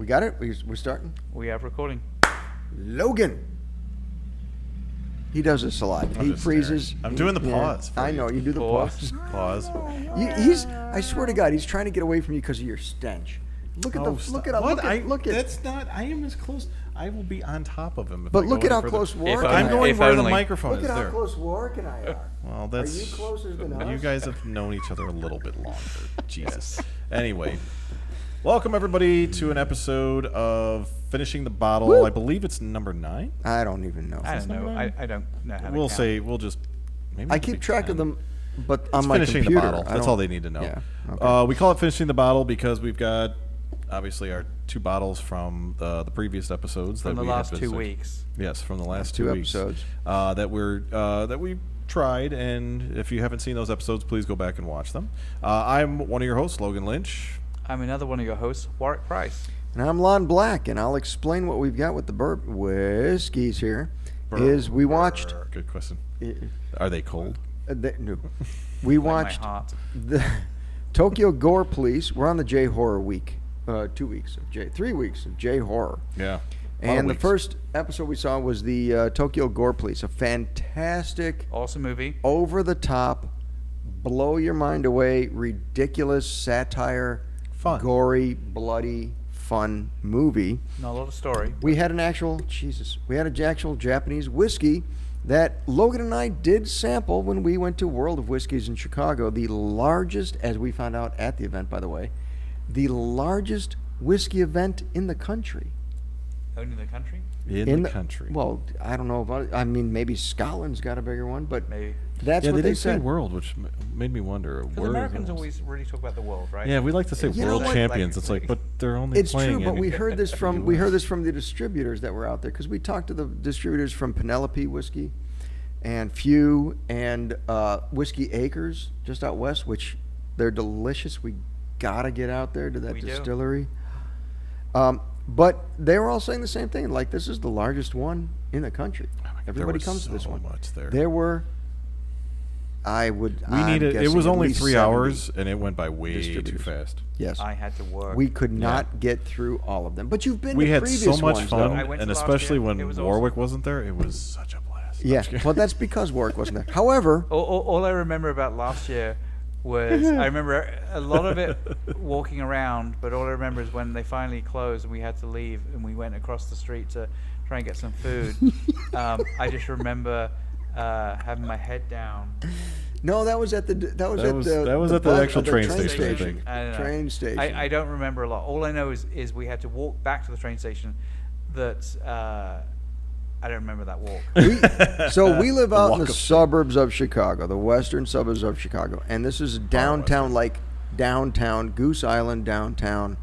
We got it? We're starting? We have recording. Logan. He does this a lot. He freezes. Staring. I'm doing the pause. I know. You do the pause. Pause. I swear to God, he's trying to get away from you because of your stench. Look at Look at. That's not. I am as close. I will be on top of him. But look at how close Warwick I'm going where the microphone is. Look at there. how close Warwick and I are. Well, that's. Are you closer than us? You guys have known each other a little bit longer. Jesus. Anyway, welcome everybody to an episode of Finishing the Bottle. Woo. I believe it's number 9. I don't even know. I don't know. I don't know how to We'll count. say we'll just. Maybe I keep track of them, but on my finishing computer. the bottle. That's all they need to know. Yeah. Okay. We call it Finishing the Bottle because we've got obviously our 2 bottles from the previous episodes From that the we last have 2 weeks. Yes, from the last 2 2 weeks episodes that we tried, and if you haven't seen those episodes, please go back and watch them. I'm one of your hosts, Logan Lynch. I'm another one of your hosts, Warwick Price. And I'm Lon Black, and I'll explain what we've got with the whiskeys here. We watched. Good question. Are they cold? No. We watched my heart. the Tokyo Gore Police. We're on the J Horror week. 2 weeks of J. 3 weeks of J Horror. Yeah. And the first episode we saw was the Tokyo Gore Police, a fantastic, awesome movie, over the top, blow your mind away, ridiculous satire, fun, gory, bloody, fun movie. not a lot of story. We had an actual Japanese whiskey that Logan and I did sample when we went to World of Whiskeys in Chicago, the largest, as we found out at the event, by the way, the largest whiskey event in the country. Only the country? In the country. Well, I don't know about it. I mean, maybe Scotland's got a bigger one, but maybe. That's what they they say said. world, which made me wonder. Because Americans always really talk about the world, right? Yeah, we like to say world champions. It's like, but they're only playing. It's true, but we heard this from the distributors that were out there, because we talked to the distributors from Penelope Whiskey and FEW and Whiskey Acres just out west, which they're delicious. We gotta get out there to that distillery. But they were all saying the same thing. Like, this is the largest one in the country. Everybody comes to this one. There were. It was only 3 hours, and it went by way too fast. Yes, I had to work. We could not get through all of them. But you've been. We to had previous so much ones, fun, though. and especially when Warwick awesome. wasn't there, it was such a blast. Yeah, well, that's because Warwick wasn't there. However, all I remember about last year was I remember a lot of it walking around, but all I remember is when they finally closed and we had to leave and we went across the street to try and get some food. I just remember having my head down. No, that was at the actual train station. I think. Train station. I don't remember a lot. All I know is we had to walk back to the train station. I don't remember that walk. So we live out in the suburbs of Chicago, the western suburbs of Chicago, and this is downtown, like downtown Goose Island downtown,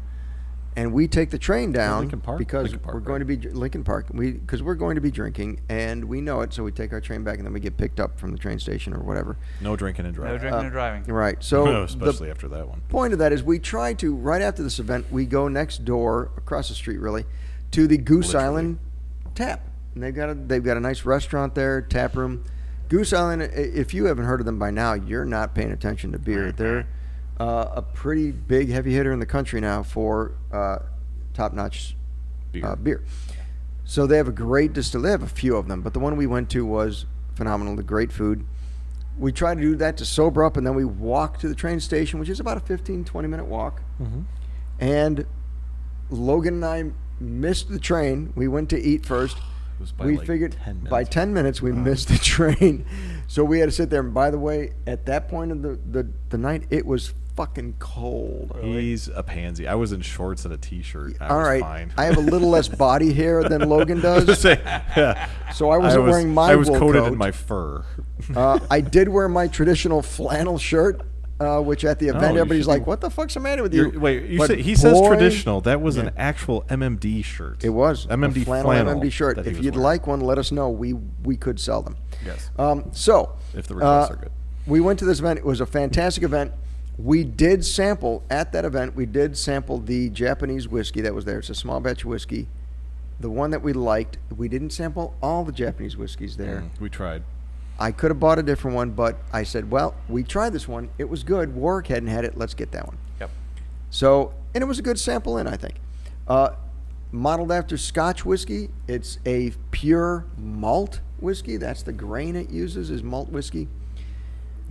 and we take the train down because we're going to be Lincoln Park. Because we're going to be drinking, and we know it, so we take our train back, and then we get picked up from the train station or whatever. No drinking and driving. No drinking and driving. Right. So especially after that one. Point of that is we try to, right after this event, we go next door, across the street really, to the Goose Island Tap. And they've got a nice restaurant there, tap room. Goose Island, if you haven't heard of them by now, you're not paying attention to beer. They're a pretty big heavy hitter in the country now for top-notch beer. So they have a great distillery. They have a few of them, but the one we went to was phenomenal. The great food. We try to do that to sober up, and then we walk to the train station, which is about a 15, 20-minute walk. Mm-hmm. And Logan and I missed the train. We went to eat first. We figured 10 minutes. By 10 minutes we missed the train, so we had to sit there. And by the way, at that point of the night, it was fucking cold. He's a pansy. I was in shorts and a t-shirt. All right, fine. I have a little less body hair than Logan does, so I wasn't wearing my. I was wool coated coat. In my fur. I did wear my traditional flannel shirt. Which at the event, everybody's like, what the fuck's the matter with you? He says traditional. That was an actual MMD shirt. It was. MMD flannel MMD shirt. If you'd like one, let us know. We could sell them. Yes. So, if the requests are good. We went to this event. It was a fantastic event. We did sample, at that event, the Japanese whiskey that was there. It's a small batch whiskey. The one that we liked. We didn't sample all the Japanese whiskeys there. We tried. I could have bought a different one, but I said, well, we tried this one. It was good. Warwick hadn't had it. Let's get that one. Yep. So, and it was a good sample in, I think. modeled after Scotch whiskey. It's a pure malt whiskey. That's the grain it uses is malt whiskey.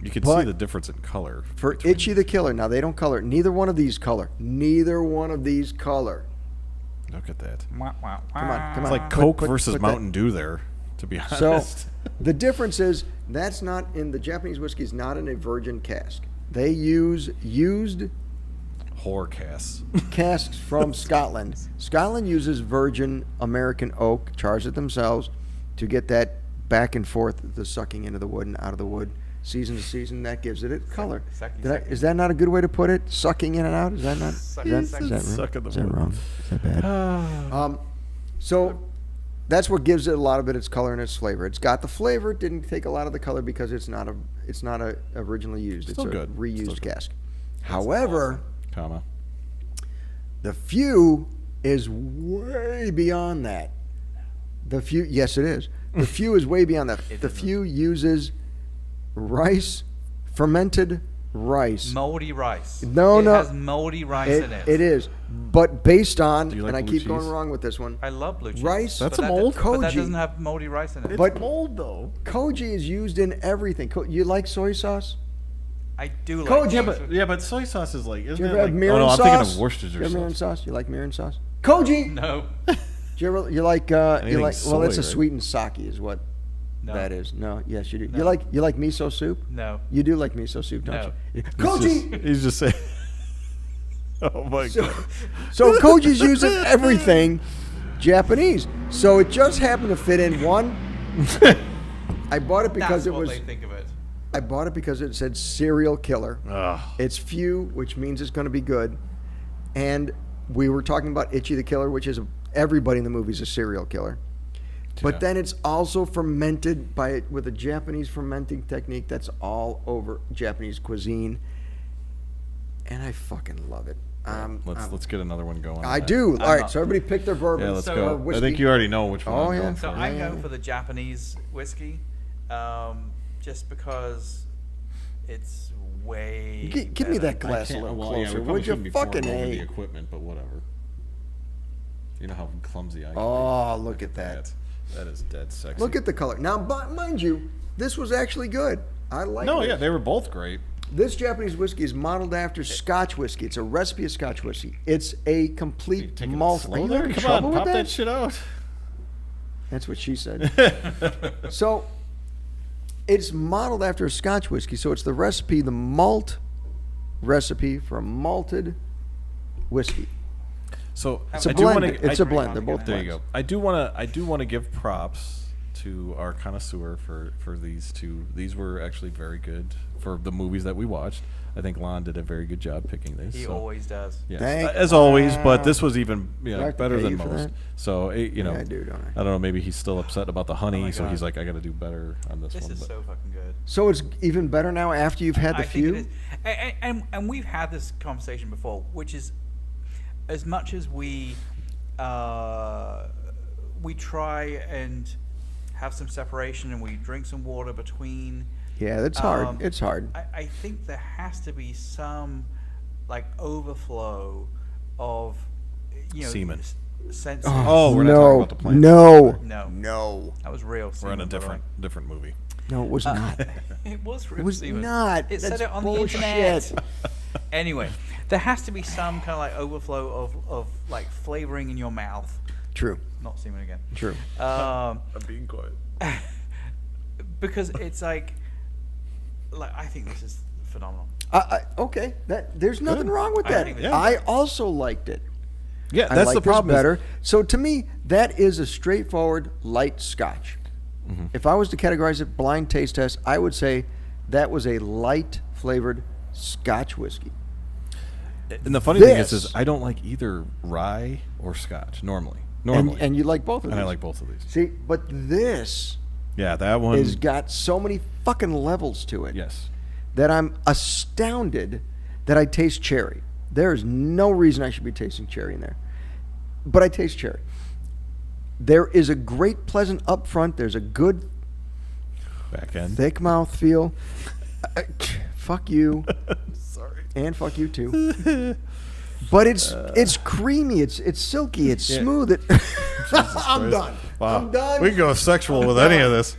You can But see the difference in color. For between- Itchy the Killer, now they don't color. Neither one of these color. Neither one of these color. Look at that. Come on, come It's on. like Put- Coke put- versus put that- Mountain Dew there, to be So honest. the difference is that's not in the Japanese whiskey is not in a virgin cask. They use used Whore casts. casks from Scotland. Scotland uses virgin American oak, charge it themselves to get that back and forth, the sucking into the wood and out of the wood, season to season. That gives it its color. Is that not a good way to put it? Sucking in and out? Is that not? Is that Sucking the is that wood. wrong? Is that bad? So that's what gives it a lot of its color and its flavor. It's got the flavor. It didn't take a lot of the color because it's not originally used. Still it's a good. reused Still good. cask. However, Comma. the FEW is way beyond that. The FEW, yes, it is. The FEW is way beyond that. The FEW uses rice, fermented rice. Moldy rice. No. It has moldy rice in it. It is, but based on, Do you like and I blue keep going cheese? wrong with this one. I love blue cheese. Rice, That's but a that- mold But that koji. doesn't have moldy rice in it. But- mold, though. Koji is used in everything. You like soy sauce? I do like Koji, cheese. But soy sauce is like, Do isn't you it ever like... have mirin Oh, no, I'm sauce? thinking of Worcestershire You have mirin sauce. sauce? You like mirin sauce? Koji. No. Do you like Anything well, soy, it's a right? sweetened sake is what No. that is. No, yes you do. No. You like miso soup? No. You do like miso soup, don't No. you? Koji. He's just saying... Oh, my So, God. so Koji's using everything Japanese. So it just happened to fit in one. I bought it because That's it what was. they think of it. I bought it because it said serial killer. Ugh. It's FEW, which means it's going to be good. And we were talking about Itchy the Killer, which is everybody in the movie is a serial killer. But Yeah. then it's also fermented with a Japanese fermenting technique that's all over Japanese cuisine. And I fucking love it. Let's get another one going. I do. I'm All right, not- so everybody pick their bourbon. Yeah, let's So- go. or I whiskey. think you already know which one Oh, I'm yeah. going So for. I'm Yeah. going for the Japanese whiskey, just because it's way. Give me better. that glass a little closer, would you? Fucking the A. equipment, but whatever. You know how clumsy I can Oh, be. look at that. That is dead sexy. Look at the color. Now, mind you, this was actually good. I like No, this. yeah, they were both great. This Japanese whiskey is modeled after Scotch whiskey. It's a recipe of Scotch whiskey. It's a complete Taking it malt. slow Are you there? having Come trouble on, with pop that? that shit out. That's what she said. So, it's modeled after a Scotch whiskey. So it's the recipe, the malt recipe for a malted whiskey. So It's a I do blend. wanna- It's a blend. They're both There you blends. go. I do want to give props to our connoisseur for these two. These were actually very good for the movies that we watched. I think Lon did a very good job picking these. He so, always does. yes. Thank- As always, but this was even Do I have to better pay than you for most. that? So you know, Yeah, I do, don't I? don't know. Maybe he's still upset about the honey, my so he's God. like, I got to do better on this This one. is but- so fucking good. So it's even better now after you've had the I think it few? is. And we've had this conversation before, which is as much as we try and have some separation and we drink some water between. Yeah, it's hard. Um, It's hard. I think there has to be some like overflow of Semen. sense. Oh, we're not no, talking about the plant. no, No. no, That was real. We're in a semen, by the way. different movie. no. It was not. It was real. It was semen. not. It That's said it on bullshit. the internet. Anyway, there has to be some kind of like overflow of like flavoring in your mouth. True. Not semen again. True. I'm being quiet. Because it's like I think this is phenomenal. Okay. There's nothing wrong with I that. think Yeah. I also liked it. Yeah, I that's like the problem. this better. So to me, that is a straightforward light Scotch. Mm-hmm. If I was to categorize it blind taste test, I would say that was a light flavored Scotch whiskey. And the funny thing This- is I don't like either rye or Scotch normally. And you like both of these. And I like both of these. See, but this Yeah, that one. has got so many fucking levels to it Yes. that I'm astounded that I taste cherry. There is no reason I should be tasting cherry in there. But I taste cherry. There is a great pleasant up front. There's a good Back end. thick mouth feel. Fuck you. Sorry. And fuck you too. But it's creamy. It's silky. It's smooth. I'm done. Wow. I'm done. We can go sexual with any of this.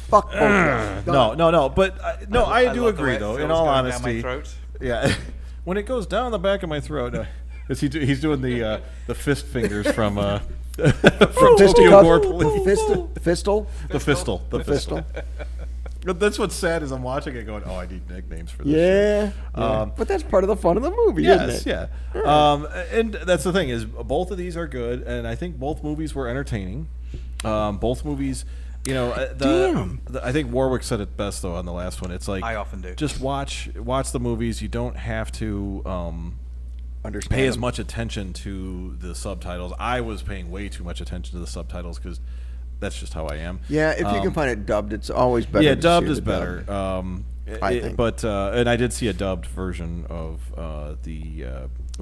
Fuck. Done. No. But I do love the agree, way it though. feels In all going down my honesty, throat. yeah. When it goes down the back of my throat, he's doing the fist fingers from Tokyo Gore Police. Fistal. The fistal. Fistal. But that's what's sad is I'm watching it going, oh, I need nicknames for this Yeah. shit. But that's part of the fun of the movie, Yes, isn't it? yeah. And that's the thing is both of these are good, and I think both movies were entertaining. Both movies, I think Warwick said it best though on the last one. It's like I often do. Just watch the movies. You don't have to Understand pay as them. much attention to the subtitles. I was paying way too much attention to the subtitles because that's just how I am. Yeah, if you can find it dubbed, it's always better. Yeah, to dubbed see is the better. dubbed. I think. But and I did see a dubbed version of the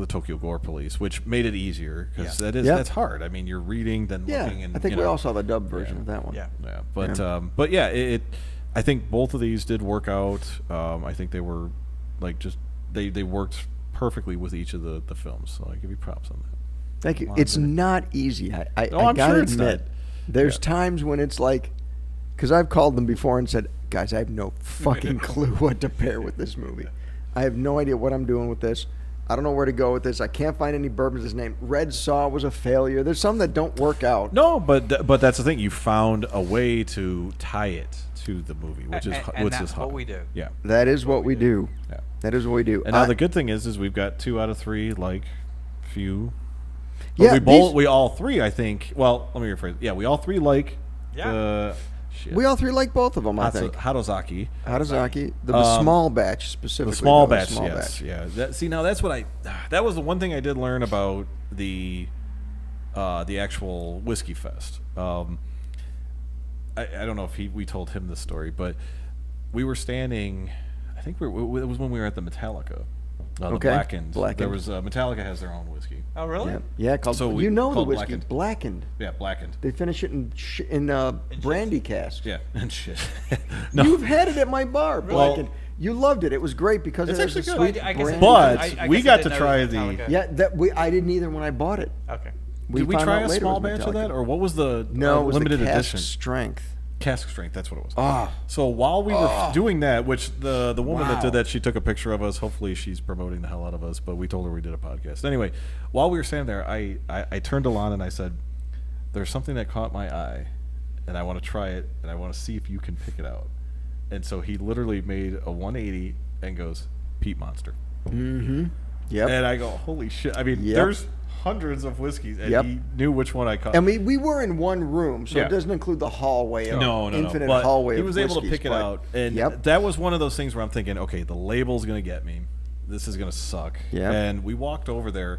Tokyo Gore Police, which made it easier because that's hard. I mean, you're reading then Yeah, looking, and I think we all saw the dubbed version of that one. Yeah. yeah. But yeah, I think both of these did work out. I think they were like just they worked perfectly with each of the films. So I give you props on that. Thank you. It's not easy. I I'm gotta sure it's admit, not. there's times when it's like, because I've called them before and said, guys, I have no fucking clue what to pair with this movie. I have no idea what I'm doing with this. I don't know where to go with this. I can't find any bourbons his name. Red Saw was a failure. There's some that don't work out. No, but that's the thing. You found a way to tie it to the movie, which is what we do. Yeah. That is what we do. Yeah. That is what we do. And now the good thing is we've got 2 out of 3 like few. Yeah, We all three, I think. Well, let me rephrase. Yeah, we all three like. Yeah. We all three like both of them, I think. Hatozaki. The small batch specifically. The small batch, small yes, batch. yeah. Now that's what that was the one thing I did learn about the actual whiskey fest. I don't know if we told him this story, but we were standing. I think it was when we were at the Metallica. The Blackened. There was Metallica has their own whiskey. Oh, really? Yeah, called. So you know the called whiskey, Blackened. Yeah, Blackened. They finish it in brandy casks. Yeah, and shit. You've had it at my bar, Really? Blackened. You loved it. It was great because It's it has a actually good. sweet I guess brandy. But I we guess got I to didn't know try it was the. Metallica. Yeah, I didn't either when I bought it. Okay. Did we found try out a later it small was batch of Metallica. that, or what was the No, it was limited the cask edition? strength. Cask strength, that's what it was. Ah. So while we were doing that, which the woman that Wow. did that, she took a picture of us. Hopefully she's promoting the hell out of us, but we told her we did a podcast. Anyway, while we were standing there, I turned to Lon and I said, there's something that caught my eye, and I want to try it, and I want to see if you can pick it out. And so he literally made a 180 and goes, Peat Monster. Mm-hmm. Yep. And I go, holy shit. I mean, there's hundreds of whiskeys, and he knew which one I caught. And we were in one room, so Yeah. it doesn't include the hallway. No. Infinite But hallway. he of was able to whiskeys, pick it but- out, and that was one of those things where I'm thinking, okay, the label's gonna get me. This is gonna suck. Yeah. And we walked over there,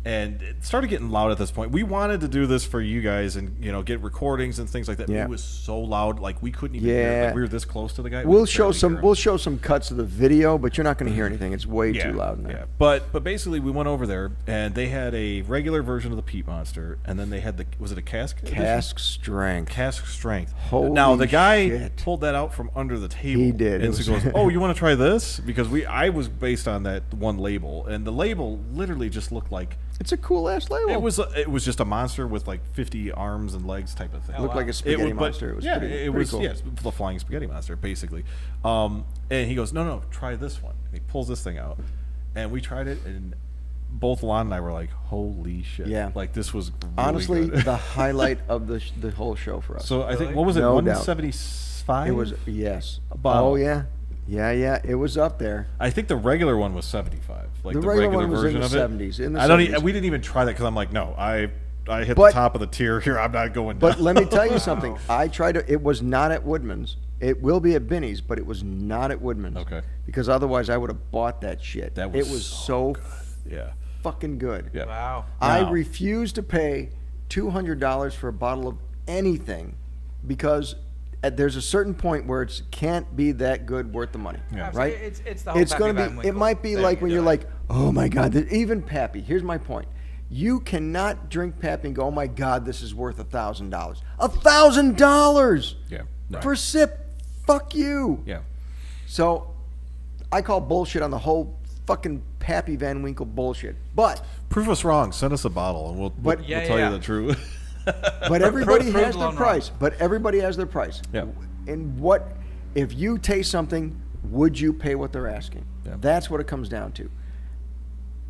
and it started getting loud at this point. We wanted to do this for you guys, and get recordings and things like that. Yeah. It was so loud, like we couldn't even hear. Yeah. Like, we were this close to the guy. We'll show some cuts of the video, but you're not going to hear anything. It's way Yeah, too loud in there. yeah. But basically, we went over there, and they had a regular version of the Peat Monster, and then they had was it a cask? edition? Cask strength. Cask strength. Holy now the guy shit. pulled that out from under the table. He did. And so he goes, "Oh, you want to try this?" Because I was based on that one label, and the label literally just looked like It's a cool ass label. it was just a monster with like 50 arms and legs type of thing. Looked like a spaghetti monster. It was pretty cool. Yeah, it's the flying spaghetti monster basically. And he goes, "No, try this one." And he pulls this thing out, and we tried it, and both Lon and I were like, "Holy shit!" Yeah. like this was really Honestly, good. the highlight of the whole show for us. So I think what was it? No doubt. 175. It was yes. Bottle. Oh yeah. Yeah. It was up there. I think the regular one was 75. Like The the regular regular one was in version the of it. 70s, in the I don't. 70s. We didn't even try that because I'm like, no, I hit But- the top of the tier here. I'm not going down. But let me tell you something. I tried to. It was not at Woodman's. It will be at Binny's, but it was not at Woodman's. Okay. Because otherwise, I would have bought that shit. That was it was so so yeah. fucking good. Yeah. Wow. I Now- refuse to pay $200 for a bottle of anything because there's a certain point where it can't be that good worth the money. Yeah. Right? It's the whole It's going Pappy to Van be. It Winkle might be thing like when you're doing. like, oh my god, even Pappy. Here's my point. You cannot drink Pappy and go, oh my god, this is worth $1,000. $1,000 Yeah. No. for a sip. Fuck you. Yeah. So I call bullshit on the whole fucking Pappy Van Winkle bullshit. But Prove us wrong. Send us a bottle, and we'll But- Yeah, tell yeah. you the truth. but everybody Prove has their Long price. Run. But everybody has their price. Yeah. And what if you taste something? Would you pay what they're asking? Yeah. That's what it comes down to.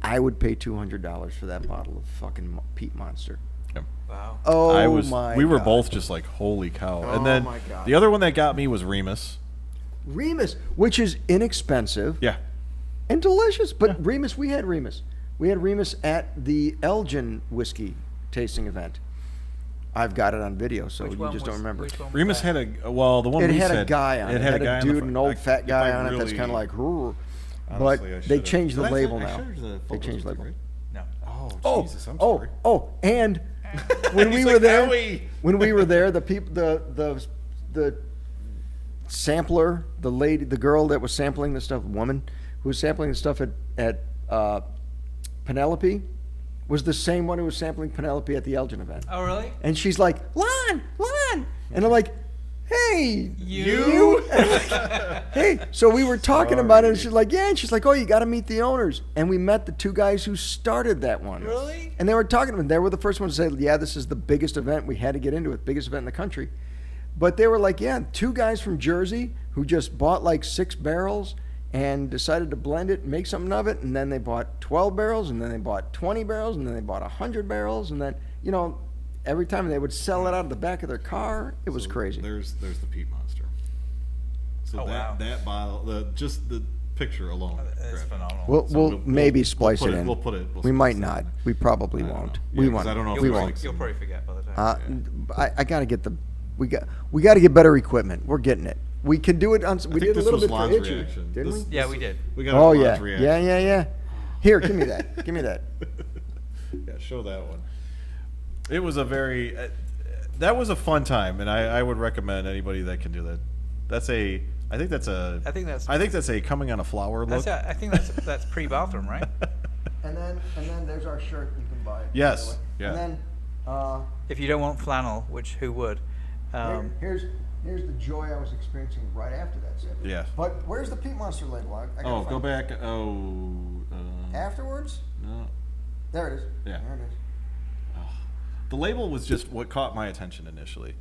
I would pay $200 for that bottle of fucking Peat Monster. Yeah. Wow. Oh We were God. both just like, holy cow. Oh And then my God. the other one that got me was Remus. Remus, which is inexpensive Yeah. and delicious. But Remus, we had Remus. We had Remus at the Elgin whiskey tasting event. I've got it on video, so Which you one just don't was- remember. which one was Remus that? had the one It we had said, a guy on it. It had guy a on the dude, front. an old fat If guy I on it that's really- kind of like, "Rrr." honestly, I But they should've- changed the Did I label send- I now. showed you the They photos, changed the right? label. No. Oh, Jesus, I'm sorry. And when we He's were like, there, "Owie." when we were there, the people, the sampler, the lady, the girl that was sampling the stuff, woman who was sampling the stuff at Penelope, was the same one who was sampling Penelope at the Elgin event. Oh, really? And she's like, Lon, and I'm like, hey, You? hey. So we were talking about it, and she's like, yeah. And she's like, oh, you got to meet the owners. And we met the two guys who started that one. Really? And they were talking to them. They were the first ones to say, yeah, this is the biggest event. We had to get into it, biggest event in the country. But they were like, yeah, two guys from Jersey who just bought like 6 barrels and decided to blend it and make something of it. And then they bought 12 barrels, and then they bought 20 barrels, and then they bought 100 barrels. And then, every time they would sell it out of the back of their car. It was So crazy. There's the Peat Monster. So Oh, wow. that bottle, just the picture alone. It's grabbed me. phenomenal. We'll maybe splice put it in. We'll put it. We might splice it not. in. We probably I don't won't. know. We Yeah, 'cause won't. I don't know if we it's won't. like You'll probably forget by the time. I got to get we got to get better equipment. We're getting it. We could do it on. We I think did a this little was bit for Lon's Itchy, reaction. didn't we? Yeah, we did. We got Oh a yeah, Lon's reaction. yeah. Here, give me that. Give me that. Yeah, show that one. It was a very, that was a fun time, and I would recommend anybody that can do that. I think that's a coming on a flower look. I think that's pre-bathroom, right? And then there's our shirt you can buy. Yes, by the way. yeah. And then If you don't want flannel, which who would? here's the joy I was experiencing right after that sip. Yeah. But where's the Peat Monster label? I gotta Oh, find go it. back. Oh. Afterwards? No. There it is. Yeah. There it is. The label was just what caught my attention initially,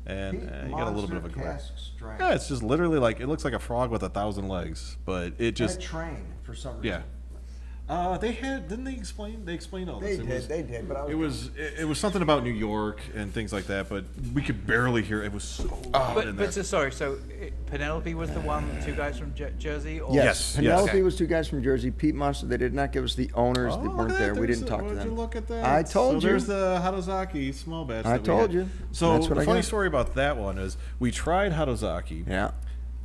and Peat you got a little bit of a Monster glare. cask strength. Yeah, it's just literally like it looks like a frog with 1,000 legs, but it And just a train for some reason. yeah. Didn't they explain? They explained all They this. did. They did. But I It was something about New York and things like that, but we could barely hear it. It was so loud in there. But sorry. So Penelope was the one, 2 guys from Jersey. Or? Yes. Yes, Penelope yes. was 2 guys from Jersey. Peat Monster. They did not give us the owners. They look weren't at there. that. We There's didn't the- talk to would them. you look at that? I told so you. There's the Hatozaki Small Batch. I that we told had. you. So That's what the I funny got. story about that one is we tried Hatozaki. Yeah.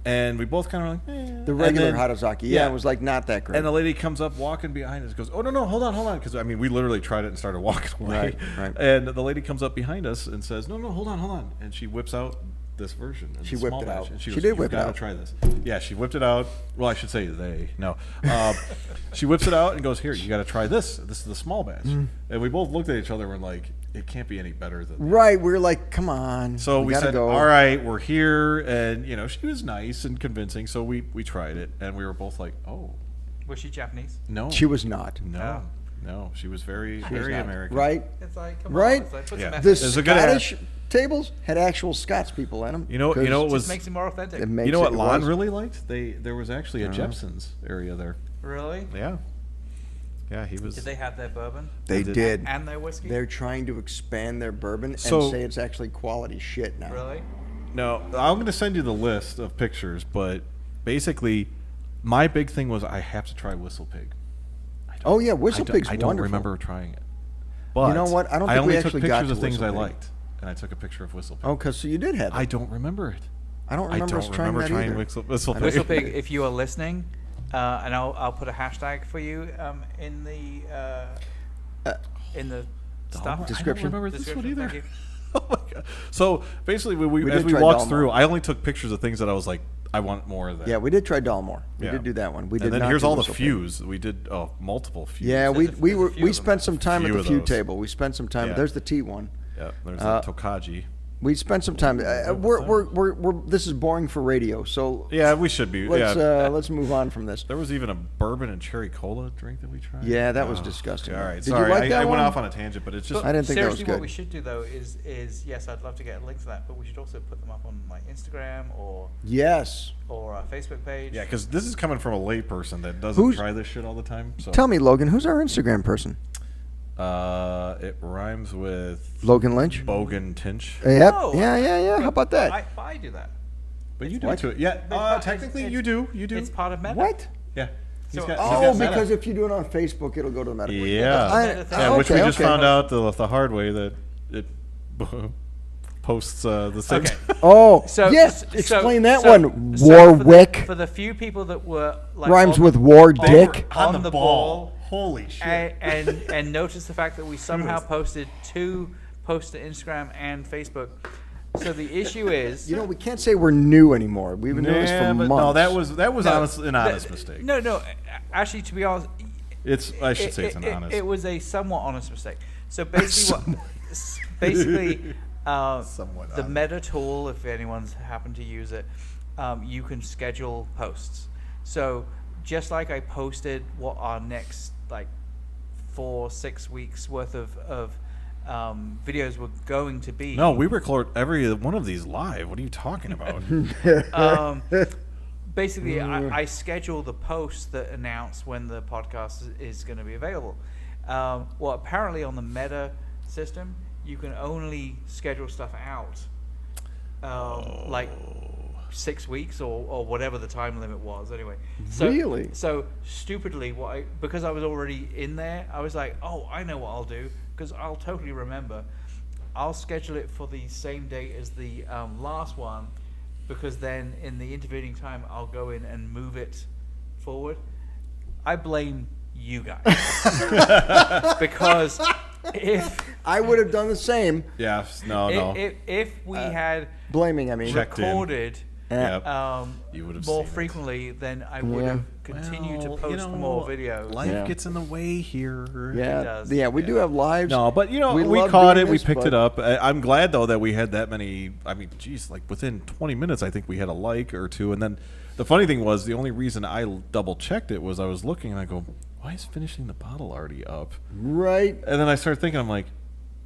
And we both kind of like, The regular and then- Hatozaki. Yeah, it was like not that great. And the lady comes up walking behind us, goes, "Oh no, hold on," because I mean we literally tried it and started walking away. Right. And the lady comes up behind us and says, "No, hold on," and she whips out this version. She the whipped small it batch, out. And She goes, did "You've whip it gotta out." try this. Yeah, she whipped it out. Well, I should say they. No, she whips it out and goes, "Here, you got to try this. This is the small batch." And we both looked at each other and were like, "It can't be any better than." Right. We were like, come on. So we gotta said, go. "All right, we're here," and she was nice and convincing. So we tried it, and we were both like, "Oh, Was she Japanese? no, She was not. no, she was very She was very not. American." Right. It's like, come Right? on. It's like, put Yeah. some The effort. It's a good Scottish tables had actual Scots people in them. You know what Just was makes it more authentic. It makes you know what it Lon was. really liked? There was actually a Jepson's area there. Really? Yeah, he was. Did they have their bourbon? They did. And their whiskey? They're trying to expand their bourbon and So- say it's actually quality shit now. Really? No, I'm going to send you the list of pictures, but basically, my big thing was I have to try Whistle Pig. Oh yeah, Whistle Pig's I don't wonderful. remember trying it. But You know what? I don't think we only actually took got pictures to of things Whistle I Pig. liked, and I took a picture of Whistle Pig. Oh, because so you did have it. I don't remember it. I don't remember us trying that trying either. Whistle Pig. Whistle Pig, if you are listening, and I'll put a hashtag for you in the stuff. Description. I don't remember this one Description, either. thank you. Oh my god! So basically, We as did we try walked Dalmore. through, I only took pictures of things that I was like, I want more of that. Yeah, we did try Dalmore. We Yeah. did do that one. We did. And then not here's do all the Whistle Pig. fews. We did multiple fews. Yeah, There's a few we of them. spent some time at Few the of few those. table. We spent some time. Yeah. There's the T one. Yeah, there's the Tokaji. We spent some time. We're this is boring for radio, so Yeah, we should be. let's move on from this. There was even a bourbon and cherry cola drink that we tried. Yeah, that was disgusting. All right, Did sorry, you like that I went one? off on a tangent, but it's just. I didn't think that was Seriously, good. what we should do though is yes, I'd love to get a link to that, but we should also put them up on like Instagram or Yes. our Facebook page. Yeah, because this is coming from a lay person that doesn't try this shit all the time. So Tell me, Logan, who's our Instagram person? it rhymes with Logan Lynch. Bogan Tinch. Yep. Oh, yeah. How about that? I do that. But you do what? too. Yeah, It's- technically it's- you do. You do. It's part of Meta. What? Yeah. So- He's got Oh, Meta. because if you do it on Facebook, it'll go to the Meta. Yeah. Yeah, Which we okay, just okay. found out the hard way that it posts the same. Okay. Oh, So yes. so- Explain that so- one. so Warwick. for the few people that were like Rhymes on with the- war, on- dick. on the ball. Holy shit. And notice the fact that we somehow posted two posts to Instagram and Facebook. So the issue is, You know, we can't say we're new anymore. We've been doing this for months. No, that was No, an honest mistake. No. Actually, to be honest, I should say it's an honest. It was a somewhat honest mistake. So basically, Somewhat the honest. Meta tool, if anyone's happened to use it, you can schedule posts. So just like I posted what our next 4-6 weeks worth of videos were going to be. No, we record every one of these live. What are you talking about? Basically, I schedule the posts that announce when the podcast is going to be available. Well, apparently on the Meta system, you can only schedule stuff out like 6 weeks or whatever the time limit was. Anyway, Really? So stupidly, because I was already in there, I was like, oh, I know what I'll do because I'll totally remember. I'll schedule it for the same date as the last one, because then in the intervening time I'll go in and move it forward. I blame you guys because if I would have done the same. Yeah, no. if we had Blaming, I mean. Checked in. recorded Yep. You would have more seen it. frequently, then I would have continued to post more videos. Life Yeah. gets in the way here. Yeah, does. yeah, we do have lives. No, but we love caught doing it. We this, picked but- it up. I'm glad though that we had that many. I mean, geez, like within 20 minutes, I think we had a like or two. And then the funny thing was, the only reason I double checked it was I was looking and I go, why is finishing the bottle already up? Right. And then I started thinking, I'm like,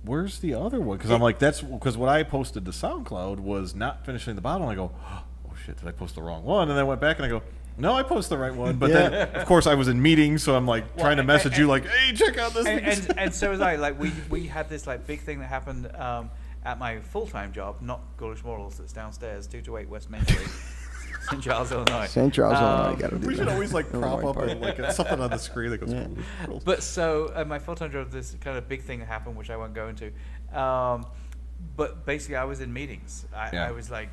where's the other one? Because I'm like, that's because what I posted to SoundCloud was not finishing the bottle. And I go, oh shit, did I post the wrong one? And then I went back and I go, no, I posted the right one. But then, of course, I was in meetings, so I'm like trying to message you, like, hey, check out this. And so was I. Like we had this big thing that happened at my full-time job, not Gaulish Morals, that's downstairs, 228 West Main Street, St. Charles, Illinois. St. Charles, Illinois, got to do We should that. always like prop Illinois up part. something on the screen that goes. But so at my full-time job, this kind of big thing that happened, which I won't go into. But basically, I was in meetings. I was like,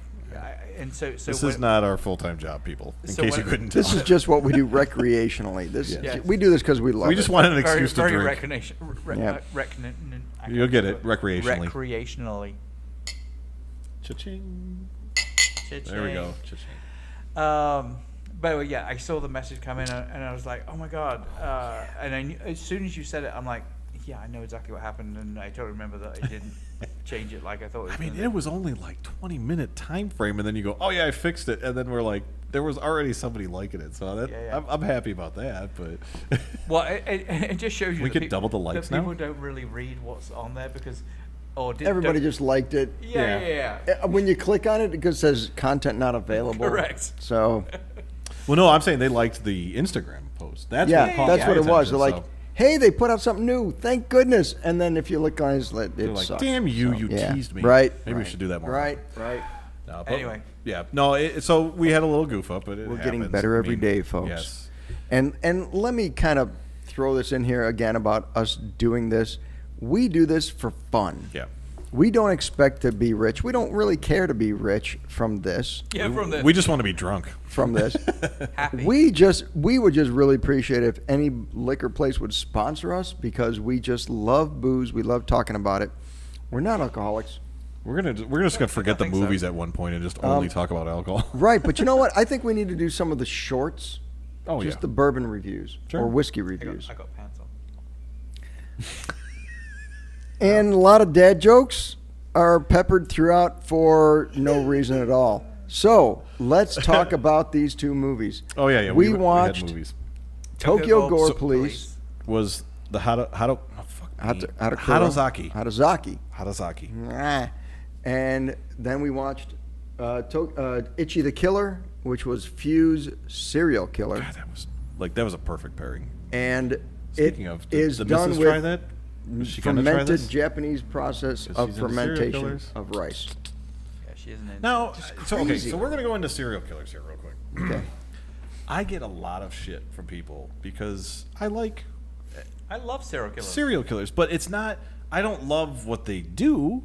and so This when, is not our full-time job, people. In So case when- you couldn't tell. This is just what we do recreationally. Yes. We do this because we love we it. just wanted an very, excuse to very drink. recreation, Yeah. I You'll can't get do it, recreationally. Recreationally. Cha-ching. There we Cha-ching. go. Cha-ching. But yeah, I saw the message come in and I was like, oh my god! And I knew, as soon as you said it, I'm like, yeah, I know exactly what happened, and I totally remember that I didn't change it like I thought it was. I mean, gonna it was only like 20-minute time frame, and then you go, "Oh yeah, I fixed it," and then we're like, there was already somebody liking it, so that Yeah. I'm happy about that. But Well, it just shows you We that could peop- double the that likes now? people don't really read what's on there because, Everybody just liked it. yeah. When you click on it, it says content not available. Correct. So, well, no, I'm saying they liked the Instagram post. That's yeah, what caught that's my what it was. attention, They're like, so hey, they put out something new. Thank goodness. And then if you look on it, they're it like, sucks. "Damn you, So, you yeah. teased me." Right. Maybe we right, should do that more. Right. No, but- Anyway. yeah, no. So we had a little goof up, but We're getting happens. better I every mean, day, folks. Yes. And let me kind of throw this in here again about us doing this. We do this for fun. Yeah. We don't expect to be rich. We don't really care to be rich from this. Yeah, from the We just want to be drunk. From this. happy. We would just really appreciate if any liquor place would sponsor us because we just love booze. We love talking about it. We're not alcoholics. We're just gonna forget the think so. movies at one point and just only talk about alcohol. Right, but you know what? I think we need to do some of the shorts. Oh Just yeah. the bourbon reviews Sure. or whiskey I reviews. got pants on. And a lot of dad jokes are peppered throughout for no reason at all. So let's talk about these two movies. Oh yeah. We had watched movies. Tokyo Gore So- Police. Was the Hatozaki. Hatozaki. Nah. And then we watched Itchy the Killer, which was Few's serial killer. God, that was a perfect pairing. And Speaking it of, is did done Mrs. with try that? Is she gonna try fermented this? Japanese process 'Cause of she's into serial fermentation killers? of rice. Yeah, she isn't in. Now, crazy. so we're gonna go into serial killers here real quick. Okay. I get a lot of shit from people because I like I love serial killers. serial killers, but it's not. I don't love what they do.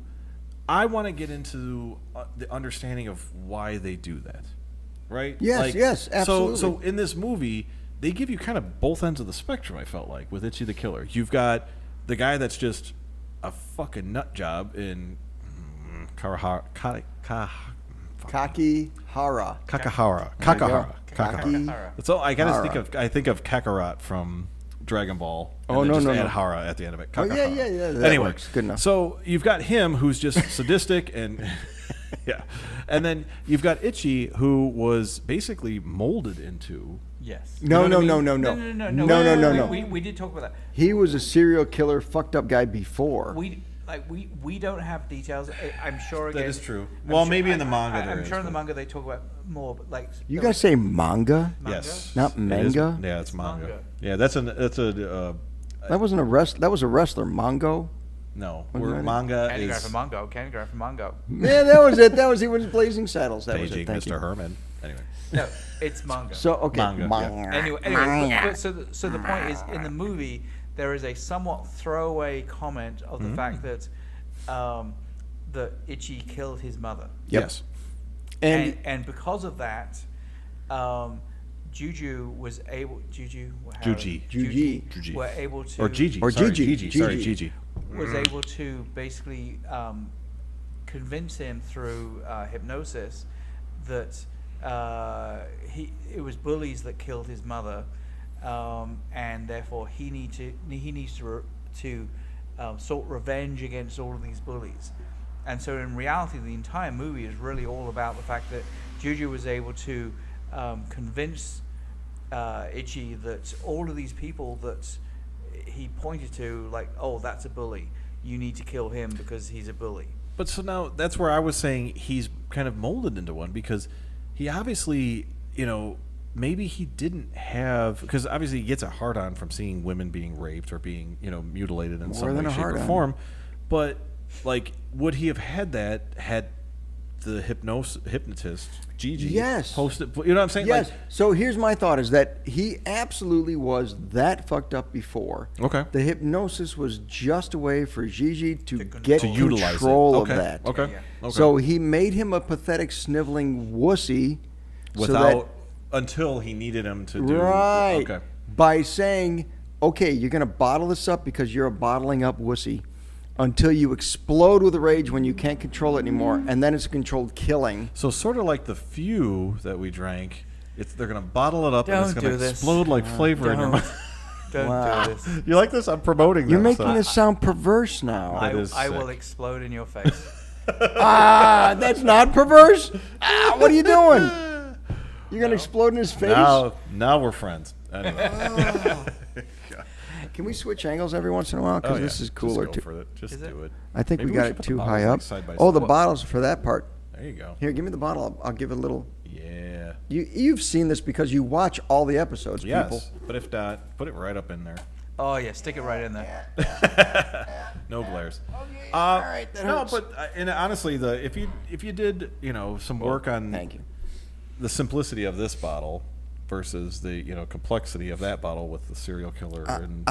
I want to get into the understanding of why they do that, right? Yes, yes, absolutely. So in this movie, they give you kind of both ends of the spectrum. I felt like with Itchy the Killer, you've got the guy that's just a fucking nut job in Kakihara. Kakahara. Kaki. That's all I gotta Hara. think of. I think of Kakarot from Dragon Ball. Oh, and then no, just no, add no. Hara at the end of it. Oh, yeah, Kakahara. yeah. That Anyway, works. Good enough. So you've got him who's just sadistic and yeah, and then you've got Itchy who was basically molded into. Yes. No. No. We did talk about that. He was a serial killer, fucked up guy before. We don't have details. I'm sure again. That is true. I'm Well, sure- maybe in the manga I'm there sure is, in the but- manga they talk about more, but like. You guys say manga? Manga? Yes, Not It is- manga? yeah, it's manga. Manga. Yeah, that's a That wasn't a That was a wrestler, Mongo. no. Wasn't Where that it? manga Candy Graph is and Mongo. Candy Graph and Mongo. Yeah, that was it. That was he was Blazing Saddles. That was paging it. Thank Mr. you. Herman. Anyway. No, it's manga. So okay, Manga, Anyway, but so the point is, in the movie, there is a somewhat throwaway comment of the fact that that Itchy killed his mother, Yep. Yes. and because of that, Juju was able Juji. were able to Or Gigi. Or Sorry, Gigi. Sorry, Gigi. Gigi. was able to basically convince him through hypnosis that it was bullies that killed his mother, and therefore he needs to sought revenge against all of these bullies. And so in reality, the entire movie is really all about the fact that Juju was able to convince Itchy that all of these people that he pointed to, like, oh, that's a bully. You need to kill him because he's a bully. But so now that's where I was saying he's kind of molded into one because he obviously, maybe he didn't have, because obviously he gets a hard on from seeing women being raped or being, mutilated in some than way, a shape, or hard-on. form. But like, would he have had that had the hypnotist Gigi Yes. hosted? You know what I'm saying? Yes. So here's my thought: is that he absolutely was that fucked up before. Okay. The hypnosis was just a way for Gigi to get To utilize it. control Okay. of that. Okay. Yeah. Okay. So he made him a pathetic, sniveling wussy. Without until he needed him to do right. Okay. By saying, okay, you're going to bottle this up because you're a bottling up wussy until you explode with rage when you can't control it anymore. And then it's a controlled killing. So sort of like the few that we drank, they're gonna bottle it up and it's Don't gonna do this. explode like flavor in your Don't. mouth. Don't Wow. do this. You like this? I'm promoting. You're them, making so. this sound perverse now. That is I will sick. explode in your face. That's not perverse. What are you doing? You're going to explode in his face? Now we're friends. Anyway. Can we switch angles every once in a while? Because Oh, yeah. this is cooler, Just go too. for it. Just Is it? do it. I think Maybe we got should it put the too bottles, high like, up. side by Oh, the side. bottles for that part. There you go. Here, give me the bottle. I'll give it a little. Yeah. You've seen this because you watch all the episodes, Yes. people. But if not, put it right up in there. Oh yeah, stick it right in there. No glares. all right, that no, hurts. but and honestly, if you did some work on Thank you. the simplicity of this bottle versus the complexity of that bottle with the serial killer and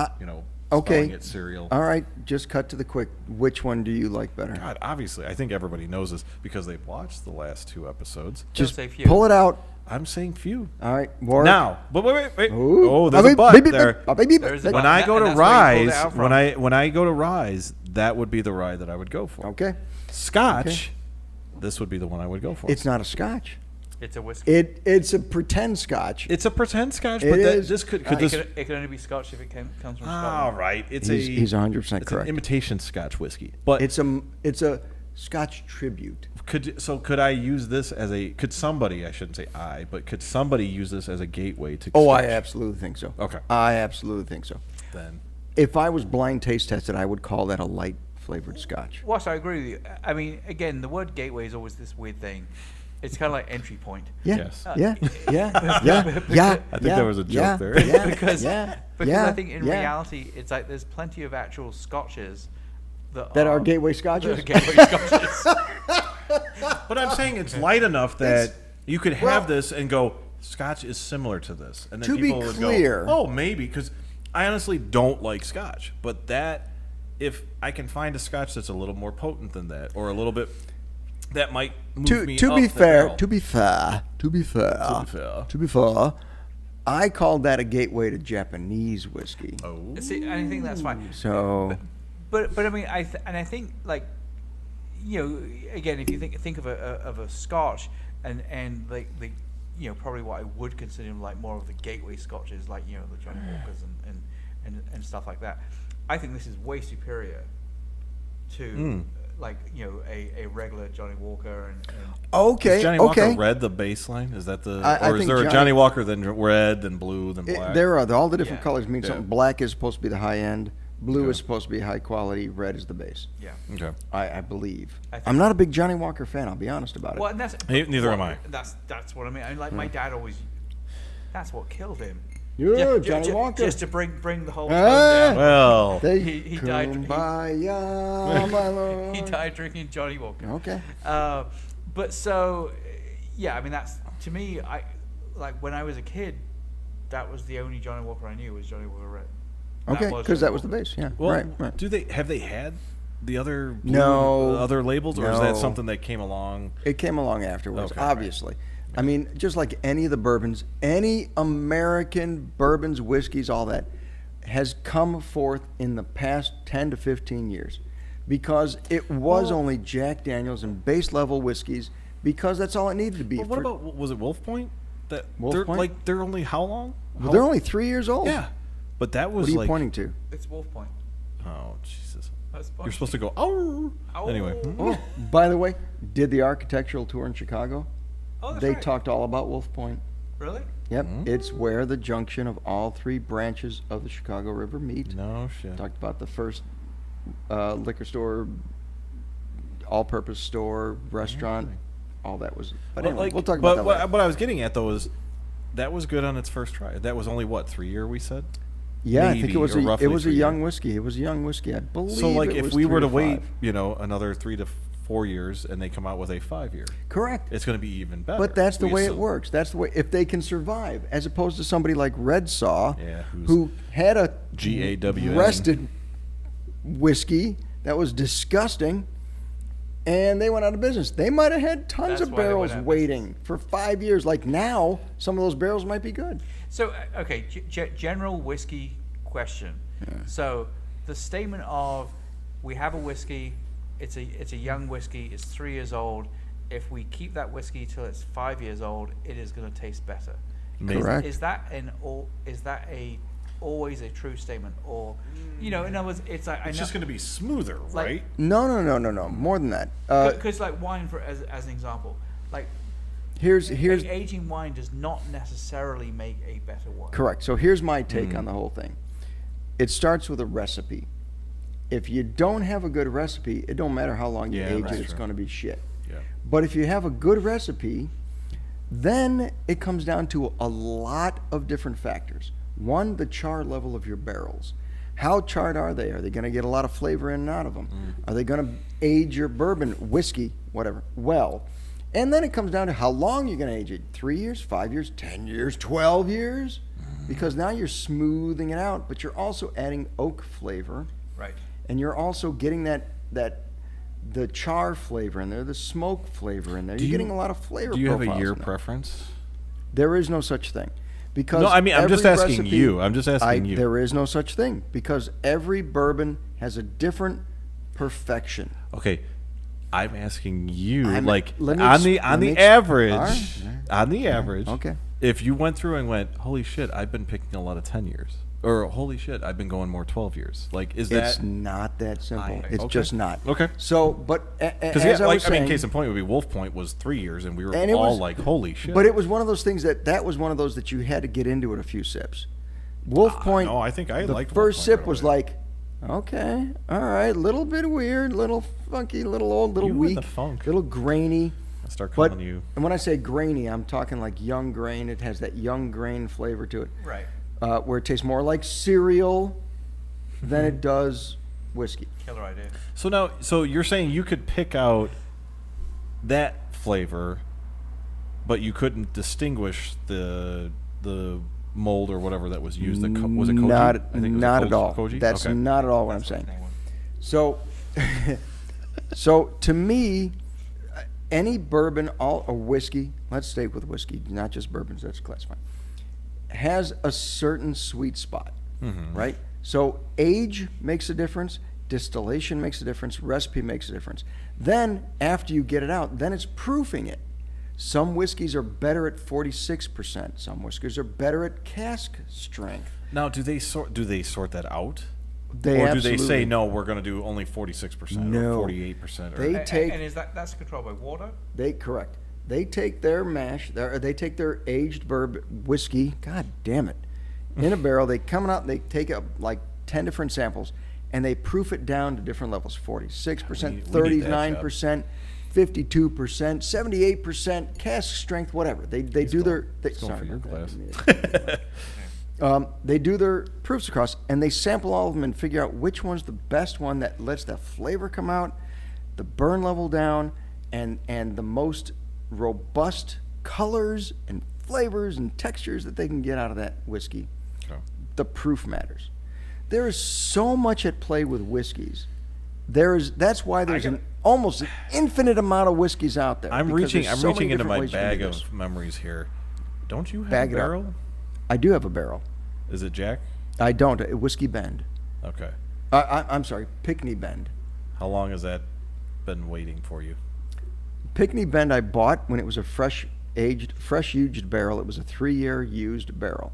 Okay. spelling it cereal. All right, just cut to the quick. Which one do you like better? God, obviously, I think everybody knows this because they've watched the last 2 episodes. Just say few. pull it out. I'm saying few. All right, Warwick. Now, but wait. Ooh. Oh, there's a Beep, but beep, beep, there. beep, beep, There's beep. a When but. I go to And that's where you pulled it Rise, out from. when I go to Rise, that would be the rye that I would go for. Okay. Scotch, Okay. this would be the one I would go for. It's not a scotch. It's a whiskey. It's a pretend scotch. It's a pretend Scotch, It but is. this could It this. can only be Scotch if it comes from All Scotland. right, it's He's 100% it's correct. an imitation Scotch whiskey, but It's a Scotch tribute. Could I use this as could somebody, I shouldn't say I, but could somebody use this as a gateway to Oh, Scotch? I absolutely think so. Okay. I absolutely think so. Then. If I was blind taste tested, I would call that a light flavored Scotch. What, I agree with you. I mean, again, the word gateway is always this weird thing. It's kind of like entry point. Yeah. Yes. Yeah. Yeah. I think there was a joke there. Yeah. Because yeah. I think in reality, it's like there's plenty of actual scotches that are gateway scotches. That are gateway scotches. But I'm saying it's light enough that you could have well- this and go, Scotch is similar to this. And then To be people would clear- go, oh, maybe, because I honestly don't like Scotch. But if I can find a Scotch that's a little more potent than that, or a little bit, that might move me To up be the fair, barrel. to be fair, I called that a gateway to Japanese whiskey. Oh. See, I think that's fine. So But I mean, I think like, you know, again, if you think of a Scotch and like the you know, probably what I would consider like more of the gateway Scotches, like, you know, the Johnny Walkers and stuff like that. I think this is way superior to like, you know, a regular Johnny Walker and okay, Is Johnny okay. Walker red the baseline? Is that I or is think there a Johnny- Johnny Walker then red, then blue, then black? There are all the different Yeah. colors mean Yeah. something. Black is supposed to be the high end. Blue Okay. is supposed to be high quality. Red is the base. yeah. Okay. I believe. I think- I'm not a big Johnny Walker fan. I'll be honest about it. Well, and that's Neither am I. That's what I mean. I mean, like my dad always. That's what killed him. Yeah, Johnny Walker. Just to bring the whole tone Ah! down. Well, He died- Kumbaya, my lord. He died drinking Johnny Walker. Okay. But so, yeah, I mean, that's, to me, like when I was a kid, that was the only Johnny Walker I knew was Johnny Walker Red. Okay, because Johnny that was the Walker. base. Yeah. well, right. have they had the other blue, No. other labels, or is that No. something that came along? It came along afterwards, Okay, obviously. I mean, just like any of the bourbons, any American bourbons, whiskeys, all that, has come forth in the past 10 to 15 years. Because it was only Jack Daniels and base level whiskeys, because that's all it needed to be. Well, what about, was it Wolf Point? Wolf they're, Point? Like, they're only how long? Well, they're only 3 years old. Yeah. But that was What are you like. pointing to? It's Wolf Point. Oh, Jesus. That's You're supposed to go, oh. Anyway. Oh, by the way, did the architectural tour in Chicago? Oh, that's They right. talked all about Wolf Point. Really? Yep, it's where the junction of all 3 branches of the Chicago River meet. No shit. Talked about the first liquor store, all-purpose store, restaurant, all that was. But anyway, we'll talk about that later. What I was getting at, though, is that was good on its first try. That was only, what, 3 year, we said? Yeah, I think maybe, it was or a roughly it was a 3 young year. whiskey. It was a young whiskey. I believe. So, like, it if was we 3 were to to wait, 5. Another 3 to 4 years, and they come out with a 5 year, Correct. it's going to be even better. But that's the we way it assume. works. That's the way, if they can survive, as opposed to somebody like Red Saw, Yeah, who had a GAWN. rested whiskey that was disgusting, and they went out of business. They might have had tons That's of why they went barrels out of waiting for 5 years. Like now, some of those barrels might be good. So, okay, general whiskey question. So, the statement of we have a whiskey, it's a young whiskey, it's 3 years old. If we keep that whiskey till it's 5 years old, it is going to taste better. Maybe. Correct. Is that always a true statement, or, you know, in other words, it's like It's just going to be smoother, Like- right? No. More than that. because like wine, for as an example, like Here's aging wine does not necessarily make a better wine. correct. So here's my take on the whole thing. It starts with a recipe. If you don't have a good recipe, it don't matter how long you Yeah, age that's it, it's true. going to be shit. Yeah. But if you have a good recipe, then it comes down to a lot of different factors. One, the char level of your barrels. How charred are they? Are they going to get a lot of flavor in and out of them? Are they going to age your bourbon, whiskey, whatever, well? And then it comes down to how long you're going to age it. 3 years, 5 years, 10 years, 12 years? Because now you're smoothing it out, but you're also adding oak flavor. Right. And you're also getting the char flavor in there, the smoke flavor in there. You're getting a lot of flavor. Do you have a profiles year in there. preference? There is no such thing. Because No, I mean, I'm just every asking you. I'm just asking you. There is no such thing because every bourbon has a different perfection. Okay, I'm asking you, I'm- like let me on ex- the let me ex- average, all right. on the average. Okay. If you went through and went, holy shit, I've been picking a lot of 10 years. or holy shit, I've been going more 12 years. Like, is It's that not that simple. It's okay. just not. Okay. So, but Because as I was saying, case in point would be Wolf Point was 3 years, and we were And it all was- like, holy shit. but it was one of those things that was one of those that you had to get into it a few sips. Wolf Point. no, I think I the liked Wolf first Point sip right was away. like, okay, all right, little bit weird, little funky, little old, little You and weak, the funk. little grainy. I start But calling you. and when I say grainy, I'm talking like young grain. It has that young grain flavor to it, Right. where it tastes more like cereal than it does whiskey. Killer idea. So you're saying you could pick out that flavor, but you couldn't distinguish the mold or whatever that was used. Was it koji? Not, I think it was not a at all. Koji? That's Okay. not at all what I'm saying. So, so to me, any bourbon, or whiskey, let's stay with whiskey, not just bourbons, that's classified, has a certain sweet spot, right? So age makes a difference, distillation makes a difference, recipe makes a difference. Then after you get it out, then it's proofing it. Some whiskeys are better at 46%. Some whiskeys are better at cask strength. Now, do they sort that out? They or do they say absolutely- no? We're going to do only 46% No. or 48%? Or, They take- And is that's controlled by water? Correct. They take their mash, they take their aged bourbon whiskey. God damn it! In a barrel, they come out and they take up like 10 different samples, and they proof it down to different levels: 46%, We need that, 39%, 52%, 78%, cask strength, whatever. They do their. It's going for your glass. They do their proofs across, and they sample all of them and figure out which one's the best one that lets the flavor come out, the burn level down, and the most robust colors and flavors and textures that they can get out of that whiskey. Okay. The proof matters. There is so much at play with whiskeys. That's why there's almost an infinite amount of whiskeys out there. I'm because reaching. there's I'm so reaching many into different my ways you can bag do of this. memories here. Don't you have Bag a it up. barrel? I do have a barrel. Is it Jack? I don't. Whiskey Bend. Okay. I'm sorry, Pickney Bend. How long has that been waiting for you? Pickney Bend I bought when it was a fresh aged barrel. It was a 3-year used barrel.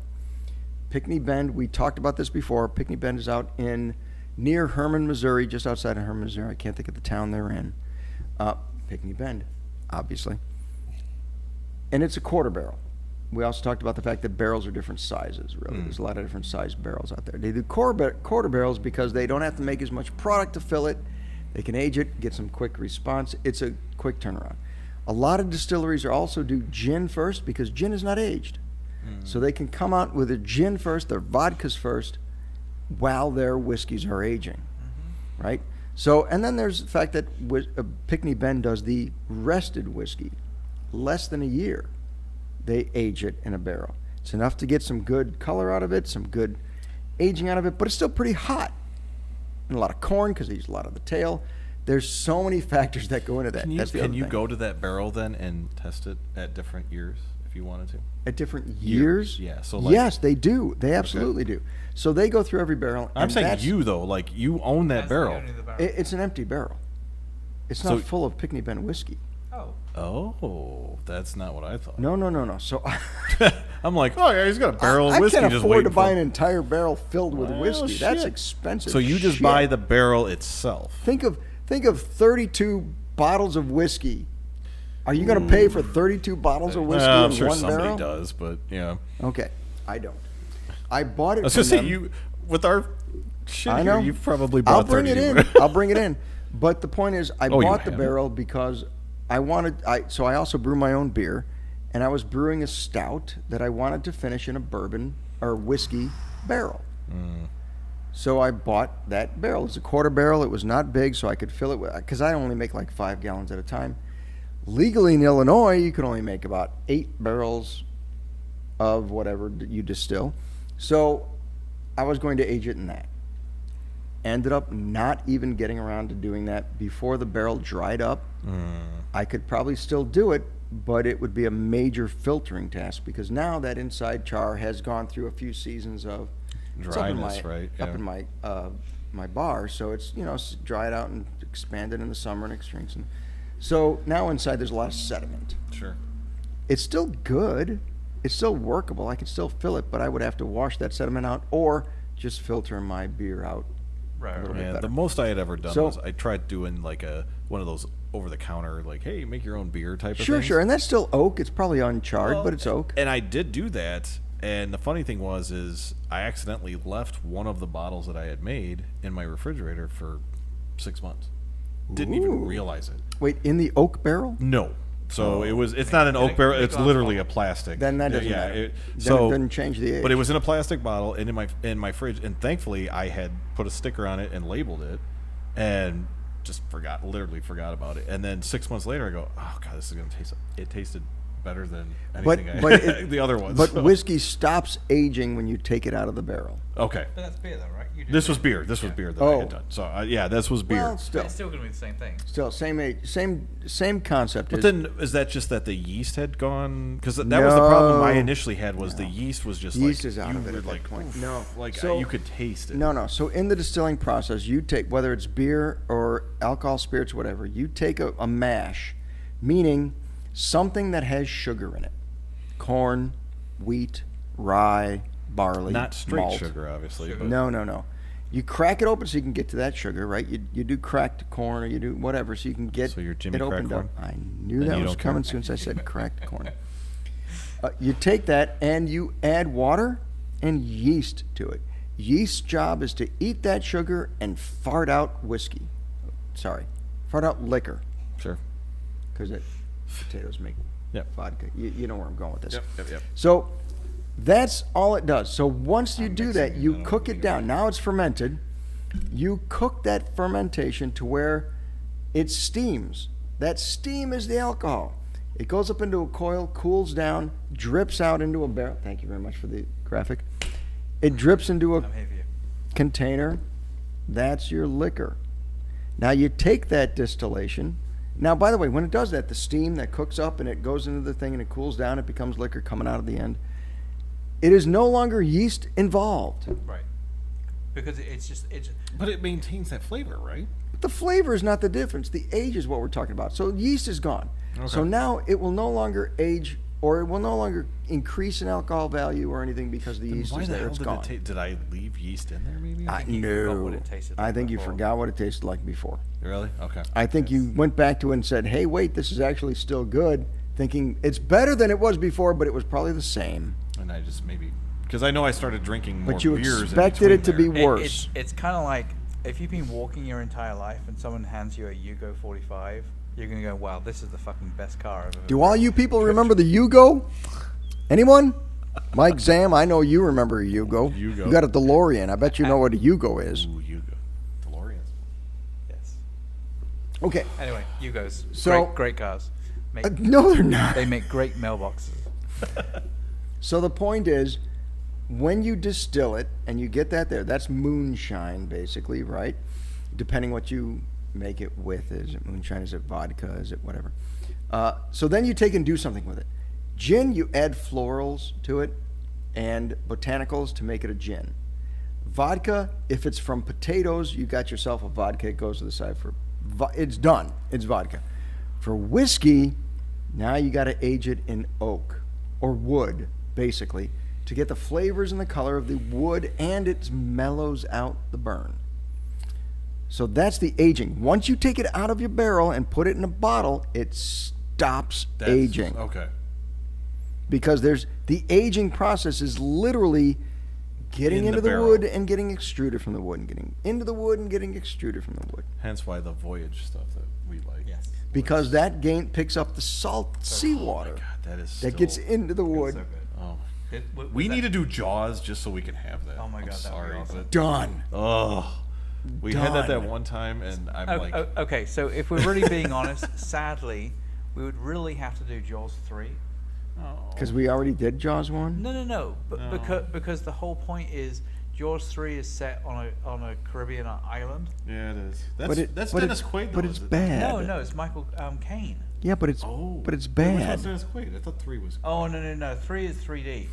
Pickney Bend, we talked about this before. Pickney Bend is out near Herman, Missouri, just outside of Herman, Missouri. I can't think of the town they're in. Pickney Bend, obviously. And it's a quarter barrel. We also talked about the fact that barrels are different sizes, really. There's a lot of different sized barrels out there. They do quarter barrels because they don't have to make as much product to fill it. They can age it, get some quick response. It's a quick turnaround. A lot of distilleries also do gin first because gin is not aged. So they can come out with a gin first, their vodkas first, while their whiskeys are aging, right? So, and then there's the fact that Pickney Bend does the rested whiskey, less than a year. They age it in a barrel. It's enough to get some good color out of it, some good aging out of it, but it's still pretty hot. And a lot of corn because they use a lot of the tail. There's so many factors that go into that. That's the Can other you thing. go to that barrel then and test it at different years if you wanted to? At different years? Yeah, so like- yes, they do. They absolutely do. So they go through every barrel. I'm and saying that's- you though, like you own that That's the barrel. only the barrel. It's an empty barrel. It's So- not full of Pickney Bend whiskey. Oh. Oh, that's not what I thought. No. So I'm like, oh yeah, he's got a barrel of I whiskey can't just afford waiting to buy for an him. entire barrel filled with Well, whiskey. That's shit. expensive. So you just shit. buy the barrel itself. Think of 32 bottles of whiskey. Are you going to pay for 32 bottles of whiskey I'm in sure one somebody barrel? does, but yeah. Okay, I don't. I bought it. I was from just say them. you with our shit I here, know. you've probably bought I'll bring 30 it in. I'll bring it in. But the point is, I Oh, you bought the have barrel because I wanted. So I also brew my own beer, and I was brewing a stout that I wanted to finish in a bourbon or whiskey barrel. So I bought that barrel. It's a quarter barrel. It was not big, so I could fill it with. Because I only make like 5 gallons at a time. Legally in Illinois, you can only make about 8 barrels of whatever you distill. So I was going to age it in that. Ended up not even getting around to doing that before the barrel dried up. I could probably still do it, but it would be a major filtering task because now that inside char has gone through a few seasons of it's up in Dryness, my, right? Up Yeah. in my my bar, so it's it's dried out and expanded in the summer and extrinks. And so now inside there's a lot of sediment. Sure. It's still good. It's still workable. I can still fill it, but I would have to wash that sediment out or just filtering my beer out Right. a little bit Yeah, better. the most I had ever done So- was I tried doing like one of those over the counter, like, hey, make your own beer type of Sure, things. sure, and that's still oak. It's probably uncharred, Well, but it's oak. And I did do that. And the funny thing is I accidentally left one of the bottles that I had made in my refrigerator for 6 months. Didn't even Ooh. realize it. Wait, in the oak barrel? No. So Oh. it's not an In oak a- barrel. in a It's glass literally bottle. a plastic. Then that doesn't yeah, matter. It, Then so, it doesn't change the age. But it was in a plastic bottle and in my fridge, and thankfully I had put a sticker on it and labeled it, and just literally forgot about it. And then 6 months later, I go, oh god, this is gonna taste. It tasted better than anything the other ones. But so. whiskey stops aging when you take it out of the barrel. Okay. But that's beer, though, right? You did This was beer. beer. This was beer that I Oh. had done. So yeah, this was beer. Well, But still, it's still going to be the same thing. same age, same concept. But then, is that just that the yeast had gone? Because that was the problem I No. initially had. Was the yeast was just Yeast like is out you of it were at that like, point. oof, No. like So- you could taste it. No. So in the distilling process, you take, whether it's beer or alcohol, spirits, whatever, you take a mash, meaning something that has sugar in it. Corn, wheat, rye, barley, Not straight malt. sugar, obviously. Sugar. But No. You crack it open so you can get to that sugar, right? You do cracked corn or you do whatever so you can get So you're Jimmy it opened Crack up. Corn? I knew And that you was don't coming care? soon as I said cracked corn. You take that and you add water and yeast to it. Yeast's job is to eat that sugar and fart out whiskey. Sorry, fart out liquor sure. because potatoes make Yep. vodka. You know where I'm going with this. Yep. So that's all it does. So once you I'm do mixing that, it you down cook with it the down. Now it's fermented. You cook that fermentation to where it steams. That steam is the alcohol. It goes up into a coil, cools down, drips out into a barrel. Thank you very much for the graphic. It drips into a I'm here for you. container. That's your liquor. Now you take that distillation. Now, by the way, when it does that, the steam that cooks up and it goes into the thing and it cools down, it becomes liquor coming out of the end. It is no longer yeast involved. Right. Because it's But it maintains that flavor, right? But the flavor is not the difference. The age is what we're talking about. So yeast is gone. So Okay. now it will no longer age or it will no longer increase in alcohol value or anything because the Then yeast why is the there. hell It's did gone. did I leave yeast in there? Maybe. I think you forgot what know. it tasted I like think you before. forgot what it tasted like before. Really? Okay. I think you went back to it and said, hey, wait, this is actually still good, thinking it's better than it was before, but it was probably the same. And I just maybe because I know I started drinking more But you beers. in expected it to between be there. worse. It's kind of like if you've been walking your entire life and someone hands you a Yugo 45, you're going to go, wow, this is the fucking best car I've ever Do all you people remember the Yugo? Anyone? Mike Zam, I know you remember a Yugo. Yugo. You got a DeLorean. I bet you know what a Yugo is. Ooh, you go. DeLoreans. Yes. Okay. Anyway, Yugos. So- great cars. Make, No, they're not. they make great mailboxes. So the point is, when you distill it and you get that there, that's moonshine, basically, right? Depending what you make it with. Is it moonshine? Is it vodka? Is it whatever? So then you take and do something with it. Gin, you add florals to it and botanicals to make it a gin. Vodka, if it's from potatoes, you got yourself a vodka. It goes to the side for, it's done. It's vodka. For whiskey, now you got to age it in oak or wood, basically, to get the flavors and the color of the wood, and it mellows out the burn. So that's the aging. Once you take it out of your barrel and put it in a bottle, it stops aging. Okay. Because there's the aging process is literally getting In the into the barrel. wood and getting extruded from the wood and getting into the wood and getting extruded from the wood. Hence why the voyage stuff that we like. Yes. Because that picks up the salt seawater God, that is that gets still- into the wood. So good. Oh. Was We that- need to do Jaws just so we can have that. Oh my I'm God, that would be sorry, awesome. but Done. oh, we had that Done. one time, and I'm Oh, like, okay, so if we're really being honest, sadly, we would really have to do Jaws 3. oh. Because we already did Jaws 1? No. But No. because the whole point is Jaws 3 is set on a Caribbean island. Yeah, it is. That's But it- that's but Dennis it's- Quaid. but though, it's is it? bad. No, it's Michael Caine. Yeah, but it's Oh, but it's Wait, which bad. one's Dennis Quaid? I thought 3 was. Oh no. 3 is 3D.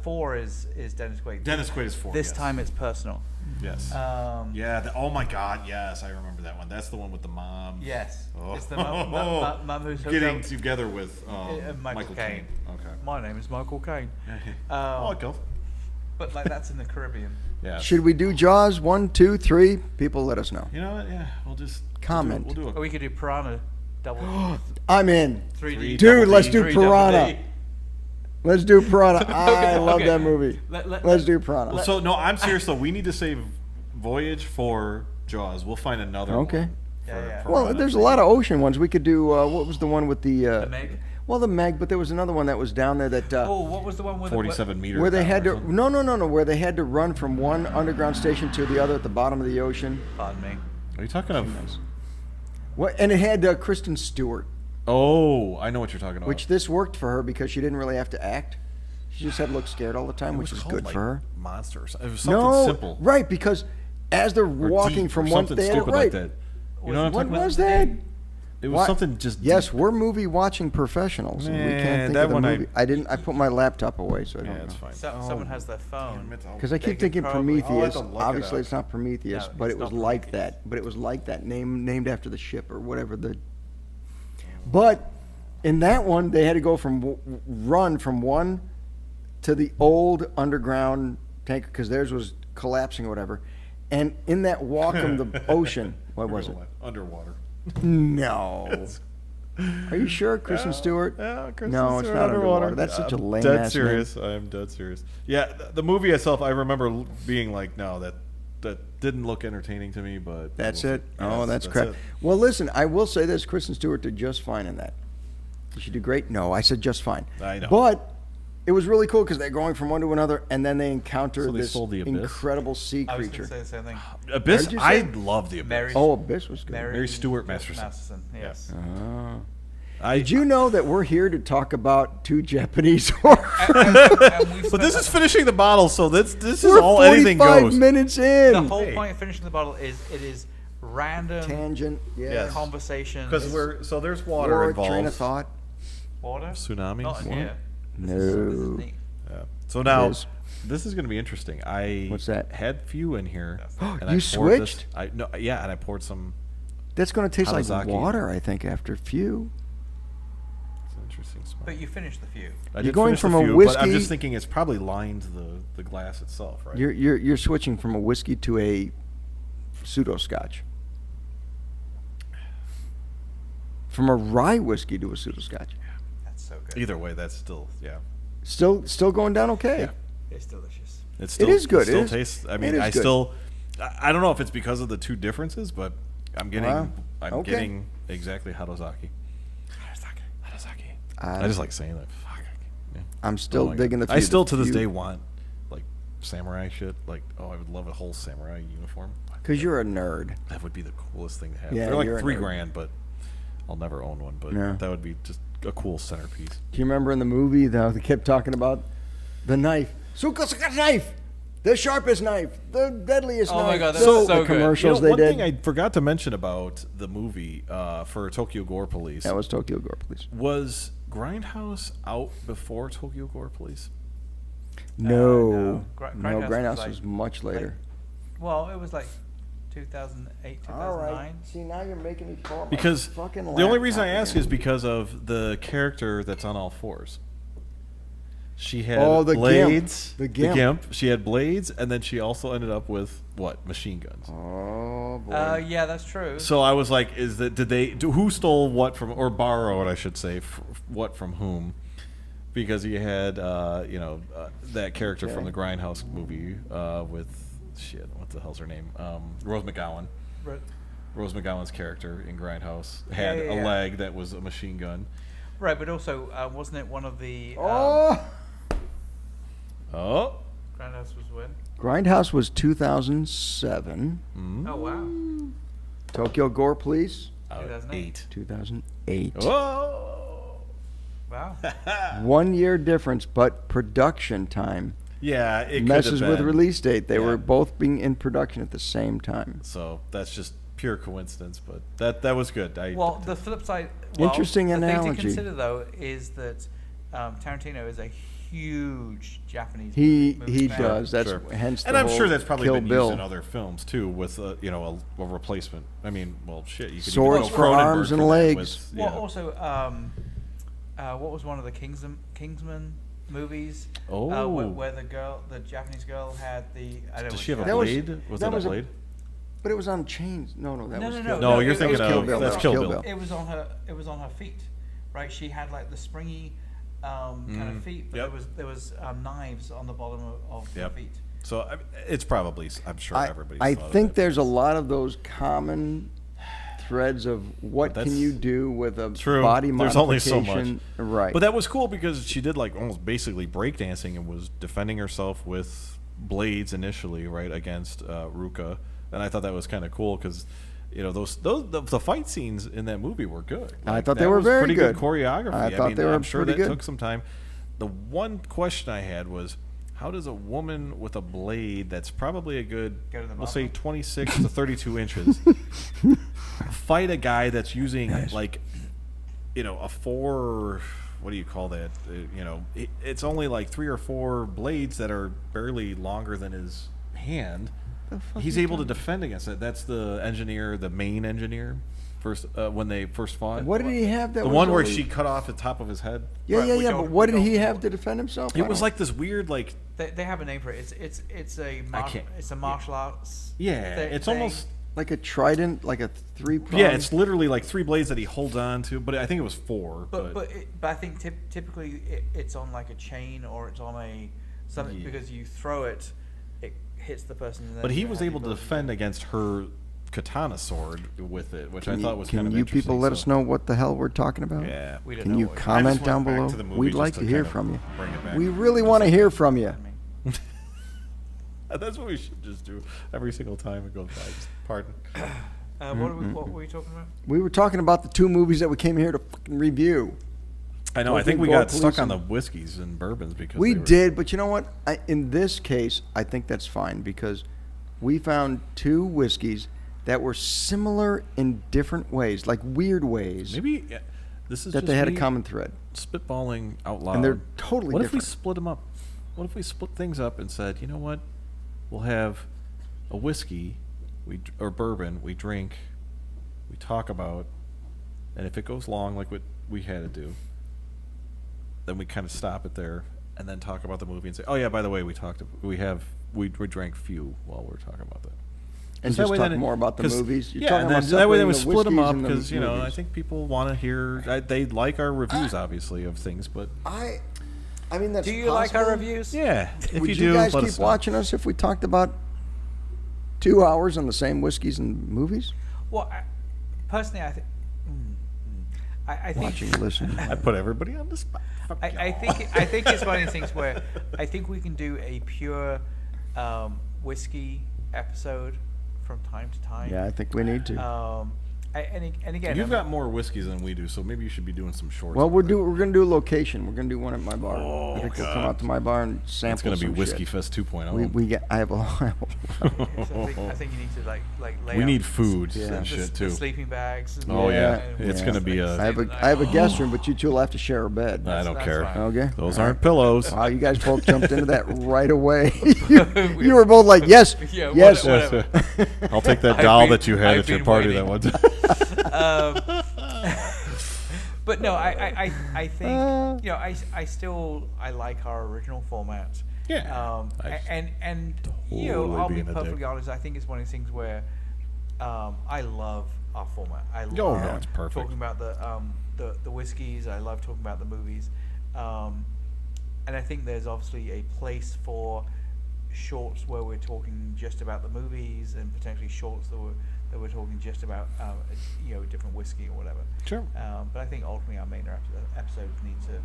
4 is Dennis Quaid. Dennis Quaid is 4. This yes. time it's personal. Yes. Yeah. Oh my God. Yes, I remember that one. That's the one with the mom. Yes, Oh. it's the mum who's hooked Getting up- together with Michael Caine. Okay. My name is Michael Caine. Oh, Um, go. But like that's in the Caribbean. Yeah. Should we do Jaws 1, 2, 3? People, let us know. You know what? Yeah, we'll just Comment. We'll do Or we could do Piranha double. I'm in. 3D. Dude, let's D, do 3 Piranha. D. Let's do Piranha. I love okay. that movie. Let's do Piranha. So no, I'm serious though. We need to save Voyage for Jaws. We'll find another Okay. one. Yeah. Well, Piranha. there's a lot of ocean ones. We could do, what was the one with the... The Meg. Well, the Meg, but there was another one that was down there that... Oh, what was the one with 47 meters. where they had to... No, where they had to run from one underground station to the other at the bottom of the ocean. Pardon me. Are you talking of? What? And it had Kristen Stewart, Oh, I know what you're talking about. which this worked for her because she didn't really have to act. She just had to look scared all the time, It which was is called, good like, for her. Monsters. It was something No, simple. right, because as they're Or walking Deep from or one... something They had, stupid right. like that. You know what I'm What talking about? was that? It was What? something just. Yes, deep. we're movie watching professionals. and we Man, can't think that of the one movie. I didn't. I put my laptop away, so I Yeah, don't it's know. fine. Someone has their phone. Because I They keep could thinking probably- Prometheus. I'll have to look it Obviously, up. it's not Prometheus, No, but it's it was not like Prometheus. that. But it was like that, named after the ship or whatever the. But in that one, they had to go run from one to the old underground tanker because theirs was collapsing or whatever. And in that walk on the ocean, what was it? Underwater. No. Are you sure, Kristen Stewart? Yeah, Kristen No, it's Stewart not underwater. That's such a I'm lame dead ass serious. I'm dead serious. Yeah, the movie itself, I remember being like, no, that didn't look entertaining to me, but That's we'll it. see. Oh, Yes, that's crap. it. Well, listen, I will say this: Kristen Stewart did just fine in that. Did she do great? No, I said just fine. I know. But it was really cool because they're going from one to another, and then they encounter So they this sold the Abyss? incredible sea I was going creature. to say the same thing. Abyss. Where'd you I say? love the Abyss. Mary- Oh, Abyss was good. Mary Stuart Masterson. Yes. Did you know that we're here to talk about two Japanese horror? But this is finishing the bottle, so this is We're all anything 45 goes. minutes in. The whole point of finishing the bottle is it is random Tangent. Yes. Yes. conversation. Because there's water Or involved. train of thought. water. Tsunamis. Not in What? here. No. This is neat. Yeah. So now is. this is going to be interesting. I What's that? had few in here. and You I poured this- switched? and I poured some. That's going to taste like Hatozaki. water, I think, after a few. It's an interesting smell. But you finished the few. I You're did going finish from a a few, but I'm whiskey- just thinking it's probably lined the glass itself, right? You're switching from a whiskey to a pseudo scotch. From a rye whiskey to a pseudo scotch. That's so good. Either way, that's still Still going down okay. Yeah. It's delicious. It's still, is good. It still It is- tastes. I it mean, is I good. still. I don't know if it's because of the two differences, but I'm getting. Wow. I'm Okay. getting exactly Hatozaki. Hatozaki. I just like saying that. Fuck. Yeah. I'm still my digging God. the I few- still the to this few- day want like samurai shit. Like, oh, I would love a whole samurai uniform. Because you're a nerd. That would be the coolest thing to have. Yeah, They're like you're a nerd. $3,000, but I'll never own one. But Yeah. that would be just a cool centerpiece. Do you remember in the movie, though, they kept talking about the knife? Suka knife! The sharpest knife! The deadliest Oh knife! my God, that's the, so the good. commercials one they thing did. I forgot to mention about the movie for Tokyo Gore Police That was Tokyo Gore Police. was Grindhouse out before Tokyo Gore Police. No. no. Grindhouse Grindhouse was like- was much later. Well, it was like 2008, 2009. See, now you're making me fall. Because the only reason I ask is because of the character that's on all fours. She had Oh, the Gimp. blades. The Gimp. She had blades, and then she also ended up with what? Machine guns. Oh, boy. Yeah, that's true. So I was like, who stole what from, or borrowed, I should say, what from whom? Because you had, that character from the Grindhouse movie with, what the hell's her name? Rose McGowan. Right. Rose McGowan's character in Grindhouse had Yeah. a leg that was a machine gun. Right, but also, wasn't it one of the Oh! Oh. Grindhouse was when? Grindhouse was 2007. Oh, wow. Tokyo Gore Police, 2008. 2008. Whoa. Wow. 1 year difference, but production time Yeah, it could messes have with been. release date. They Yeah. were both being in production at the same time. So that's just pure coincidence, but that was good. Well, the flip side. Well, Interesting the analogy. thing to consider, though, is that Tarantino is a huge Japanese He movie fan. does. That's Sure. hence. And the I'm whole sure that's probably Kill been Bill. used in other films too, with a replacement. I mean, well, shit, you could Swords even go for Cronenberg arms and for that legs. with, Well, also, what was one of the Kingsman movies. Oh. Where the Japanese girl had the. I don't Does know she have a That was- blade? Was that that a was a- blade? But it was on chains. No, that No, was no, Kill no. No, you're it thinking was of Kill Bill. that's That Kill was Bill. It was on her feet, right? She had like the springy kind of feet, but Yep. there was knives on the bottom of her Yep. feet. So it's probably, I'm sure everybody's I thought of think that. there's a lot of those common threads of what But can you that's do with a True. body There's only so modification. much. Right. But that was cool because she did like almost basically breakdancing and was defending herself with blades initially, right, against Ruka. And I thought that was kind of cool because, you know, the fight scenes in that movie were good. I Like, thought they that were was very pretty good. choreography. I thought mean, they were I'm sure pretty that good. took some time. The one question I had was, how does a woman with a blade that's probably a good, Go to the we'll say bottom? 26 to 32 inches, fight a guy that's using like, you know, a what do you call that? You know, it's only like 3 or 4 blades that are barely longer than his hand. He's able to defend against it. That's the engineer, the main engineer, first when they first fought. What did he have? That The was one where only- she cut off the top of his head. Yeah, Right, yeah, we yeah. don't- But what we did he don't- have to defend himself? It was like this weird, like, They have a name for it. It's a can't- martial arts. yeah, it's thing. almost. like a trident, like a 3-prong. Yeah, it's literally like 3 blades that he holds on to, but I think it was 4. But I think typically it's on like a chain or it's on a something Yeah. because you throw it, it hits the person. And then But he you was have the able to ability defend against her katana sword with it, which I Can thought was can kind of you interesting. people let us so- know what the hell we're talking about? Yeah. We don't Can know you what I comment just down went back below? to the movie We'd just like to to hear kind of from you. bring it back. We really want to hear from you. That's what we should just do every single time it goes by. Just pardon. What were we talking about? We were talking about the 2 movies that we came here to fucking review. I know. I Working think we Board got stuck on the Policing. whiskeys and bourbons because We they were- did, but you know what? In this case, I think that's fine because we found 2 whiskeys that were similar in different ways, like weird ways, Maybe this is that just they had a me common thread. spitballing out loud. And they're totally What different. if we split them up? What if we split things up and said, you know what? We'll have a whiskey, or bourbon. We drink, we talk about, and if it goes long, like what we had to do, then we kind of stop it there and then talk about the movie and say, oh yeah, by the way, we drank few while we're talking about that. And So that just way talk then more about the 'cause- movies. You're yeah, talking and about then that way then we separating the split them whiskeys up and the because, you know, I movies. think people want to hear, they like our reviews, obviously, of things, but I mean, that's Do you like our possible. reviews? yeah, if Would you you do, guys let keep us know. watching us if we talked about 2 hours on the same whiskeys and movies? Well, personally, I think. I think. Watching, listening. I put everybody on the spot. Fuck I y'all. think it's one of these things where I think we can do a pure whiskey episode from time to time. Yeah, I think we need to. And again, You've got more whiskeys than we do, so maybe you should be doing some shorts. Well, with it. we're gonna do a location. We're gonna do one at my bar. Oh, I think we'll God. come out to my bar and sample. It's going to be some Whiskey shit. Fest 2.0. We get. I have a. So I think you need to like lay We out need foods Yeah. and the, shit the too. sleeping bags. And Oh, yeah. and It's Yeah. gonna be a- I have a guest room, but you 2 will have to share a bed. I don't That's care. fine. Okay. Those All aren't right. pillows. Wow, you guys both jumped into that right away. you were both like, yes, Yeah, yes. whatever. I'll take that I've doll been- that you had I've at your been party waiting. that one time. But no, I think you know I like our original format. Yeah. And you know, Totally I'll be being a perfectly dick. honest. I think it's one of these things where I love our format. I love Oh, no, it's perfect. talking about the whiskeys. I love talking about the movies. And I think there's obviously a place for shorts where we're talking just about the movies, and potentially shorts that we're talking just about you know, different whiskey or whatever. Sure. But I think ultimately our main episodes need to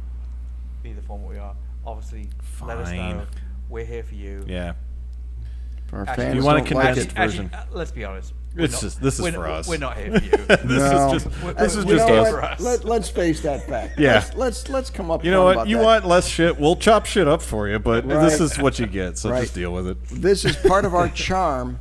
be the form we are. Obviously, let us Fine. know. We're here for you. Yeah. For our Actually, fans you want a don't like condensed it. version. let's be honest. This is we're for not- us. We're not here for you. No. This is We're- just You know us. for what? us. Let's face that fact. Yeah. Let's come up. You know front what? about You that. want less shit? We'll chop shit up for you, but this Right. is what you get. So Right. just deal with it. This is part of our charm.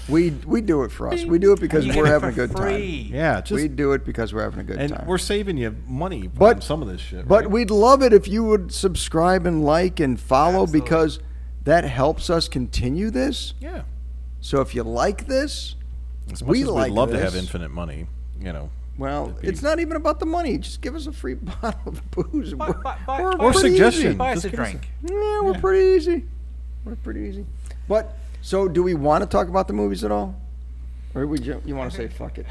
We do it for us. We do it because You we're get it having a for good free. time. Yeah, just We do it because we're having a good and time. we're saving you money But- on some of this shit. But right? we'd love it if you would subscribe and like and follow Absolutely. because that helps us continue this. yeah, So if you like this, as much we as like we'd love to have this. infinite money, you know, Well, it's not even about the money. Just give us a free bottle of booze. Buy- We're- buy- buy- we're buy- pretty suggestion. easy. Buy us Just a give us drink. Yeah, we're pretty easy. We're pretty easy. But so, do we want to talk about the movies at all, or you want to say fuck it?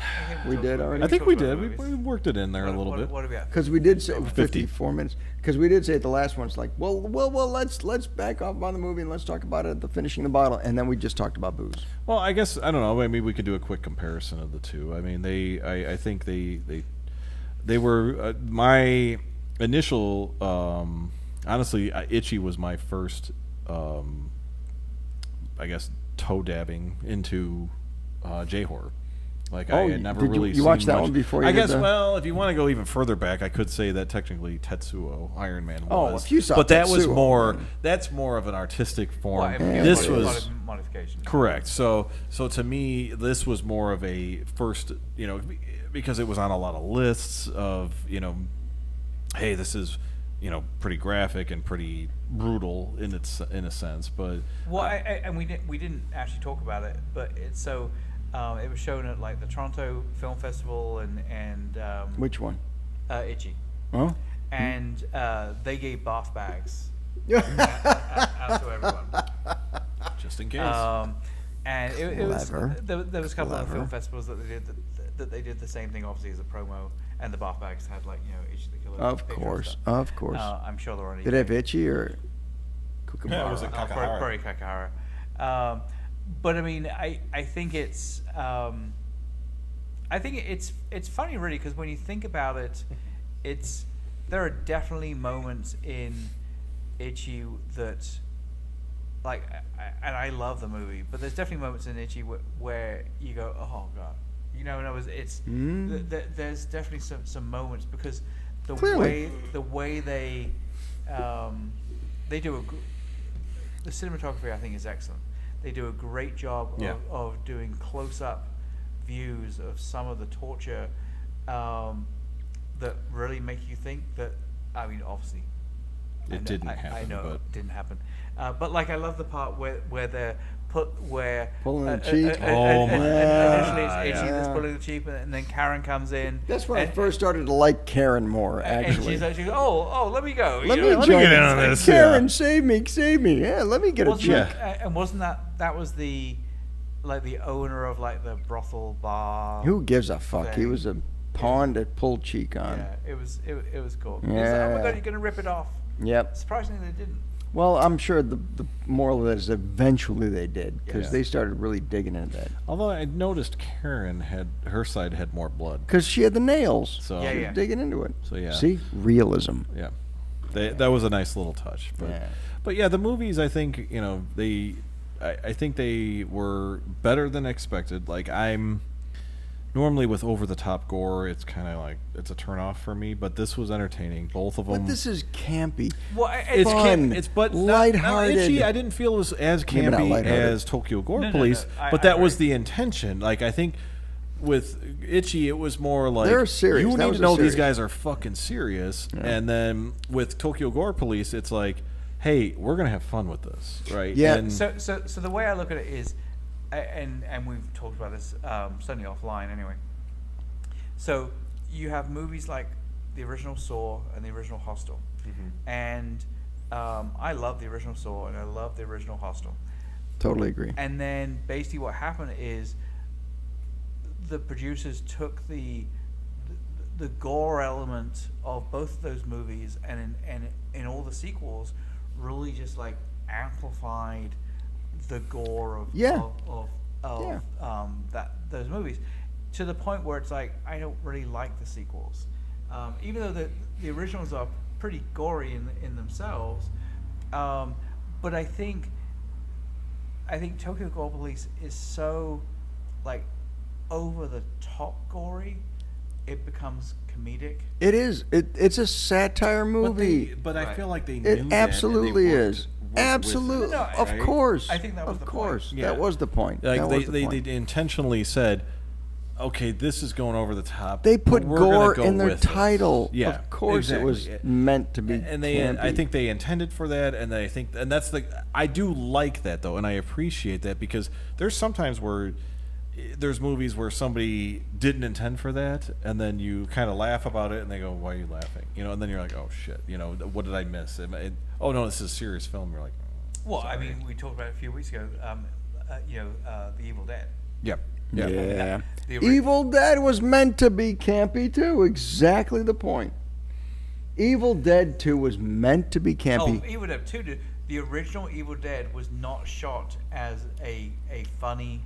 We did already. I think we talked about did. We movies. worked it in there a little What bit. are we at? Because we did say 50. 54 minutes. Because we did say at the last one, it's like, well, let's back off on the movie and let's talk about it at the finishing the bottle, and then we just talked about booze. Well, I guess I don't know. I mean, we could do a quick comparison of the two. I mean, I think they were my initial. Honestly, Itchy was my first. I guess toe dabbing into J-horror. Like I had never really you seen watched that much. one before you I did guess. the- Well, if you want to go even further back, I could say that technically Tetsuo Iron Man was. if you saw but that was Tetsuo, more. then- That's more of an artistic form. Well, I mean, This modi- was modification. correct. So to me, this was more of a first. Because it was on a lot of lists of hey, this is pretty graphic and pretty brutal in a sense, but Well, and we didn't actually talk about it, but it's so it was shown at like the Toronto Film Festival and Which one? Itchy, Oh, and they gave bath bags out to everyone. just in case. And it was Clever. there was a couple of Clever. film festivals that they did the same thing, obviously as a promo, and the bath bags had like Itchy the Killer. of picture and course, stuff. of course. I'm sure they're on. Did it have Itchy or Kookaburra? Yeah, it was a Kakahara. Very Kakahara. But I mean, I think it's it's funny really, because when you think about it, there are definitely moments in Itchy that and I love the movie, but there's definitely moments in Itchy where you go, oh god, and there's definitely some moments, because the Clearly. way they do the cinematography, I think, is excellent. They do a great job of doing close-up views of some of the torture that really make you think that. I mean, obviously, It didn't I happen, know but- it didn't happen. But like, I love the part where they're Pulling the cheek. Oh, my initially it's God, Itchy yeah. that's pulling the cheek, and then Karen comes in. That's when I and- first started to like Karen more. And Actually, she's like, oh, let me go. let me let me join get in this. on this, Karen, yeah. save me. Yeah, let me get a Wasn't check. and wasn't that was the owner of like the brothel bar? Who gives a fuck? He thing. was a pawn to pull cheek on. Yeah, it was cool. It was like, oh Yeah. my god, you're gonna rip it off. Yep. Surprisingly, they didn't. Well, I'm sure the moral of that is eventually they did, because Yeah. they started really digging into that. Although I noticed Karen her side had more blood. Because she had the nails. So Yeah, She was yeah. digging into it. So, yeah. See? Realism. Yeah, that was a nice little touch. But Yeah. but yeah, the movies, I think I think they were better than expected. Like, I'm normally with over the top gore, it's kind of like it's a turn off for me. But this was entertaining, both of them. But this is campy. Well, It's fun, It's but lighthearted. Not Itchy, I didn't feel it was as Maybe not campy lighthearted. as Tokyo Gore No, no, Police, no, but I that was agree. the intention. Like, I think with Itchy, it was more like They're serious. you That need was to a know these serious. guys are fucking serious. Yeah. And then with Tokyo Gore Police, it's like, hey, we're gonna have fun with this, right? Yeah. And So the way I look at it is, and we've talked about this certainly offline anyway. So you have movies like the original Saw and the original Hostel, and I love the original Saw and I love the original Hostel. Totally agree. And then basically what happened is the producers took the gore element of both of those movies and in all the sequels really just like amplified the gore of Yeah. those movies, to the point where it's like I don't really like the sequels, even though the originals are pretty gory in themselves. But I think Tokyo Gore Police is so like over the top gory, it becomes comedic. It is. It's a satire movie. but I Right. feel like they knew It absolutely is. Absolutely. No, Of right? course. I think that was of the course. point. Yeah. That was the point. Like that was the they point. intentionally said, okay, this is going over the top. They but put we're gonna gore go in their with this." title. Yeah, Of course it was exactly. meant to be And they, campy. I think they intended for that, and I do like that though, and I appreciate that, because there's sometimes where there's movies where somebody didn't intend for that, and then you kind of laugh about it, and they go, "Why are you laughing?" And then you're like, "Oh shit, what did I miss?" Oh no, this is a serious film. You're like, well, sorry. I mean, we talked about it a few weeks ago. The Evil Dead. Yep. Yeah. The Evil Dead was meant to be campy too. Exactly the point. Evil Dead 2 was meant to be campy. Oh, Evil Dead 2. The original Evil Dead was not shot as a funny,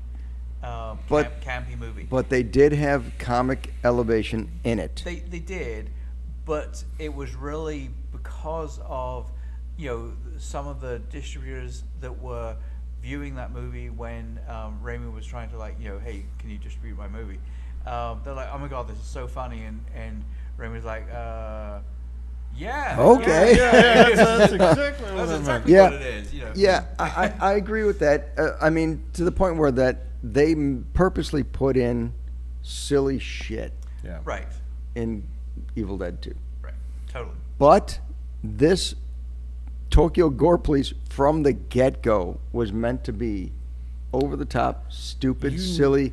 campy movie. But they did have comic elevation in it. They did, but it was really because of some of the distributors that were viewing that movie when Raimi was trying to hey, can you distribute my movie? They're like, oh my god, this is so funny, and Raimi was like, yeah. Okay. Yeah, that's exactly That's what exactly Yeah. what it is. Yeah, I agree with that. I mean, to the point where that they purposely put in silly shit Yeah. Right. in Evil Dead 2. Right. Totally. But this Tokyo Gore Police from the get-go was meant to be over the top, stupid, silly,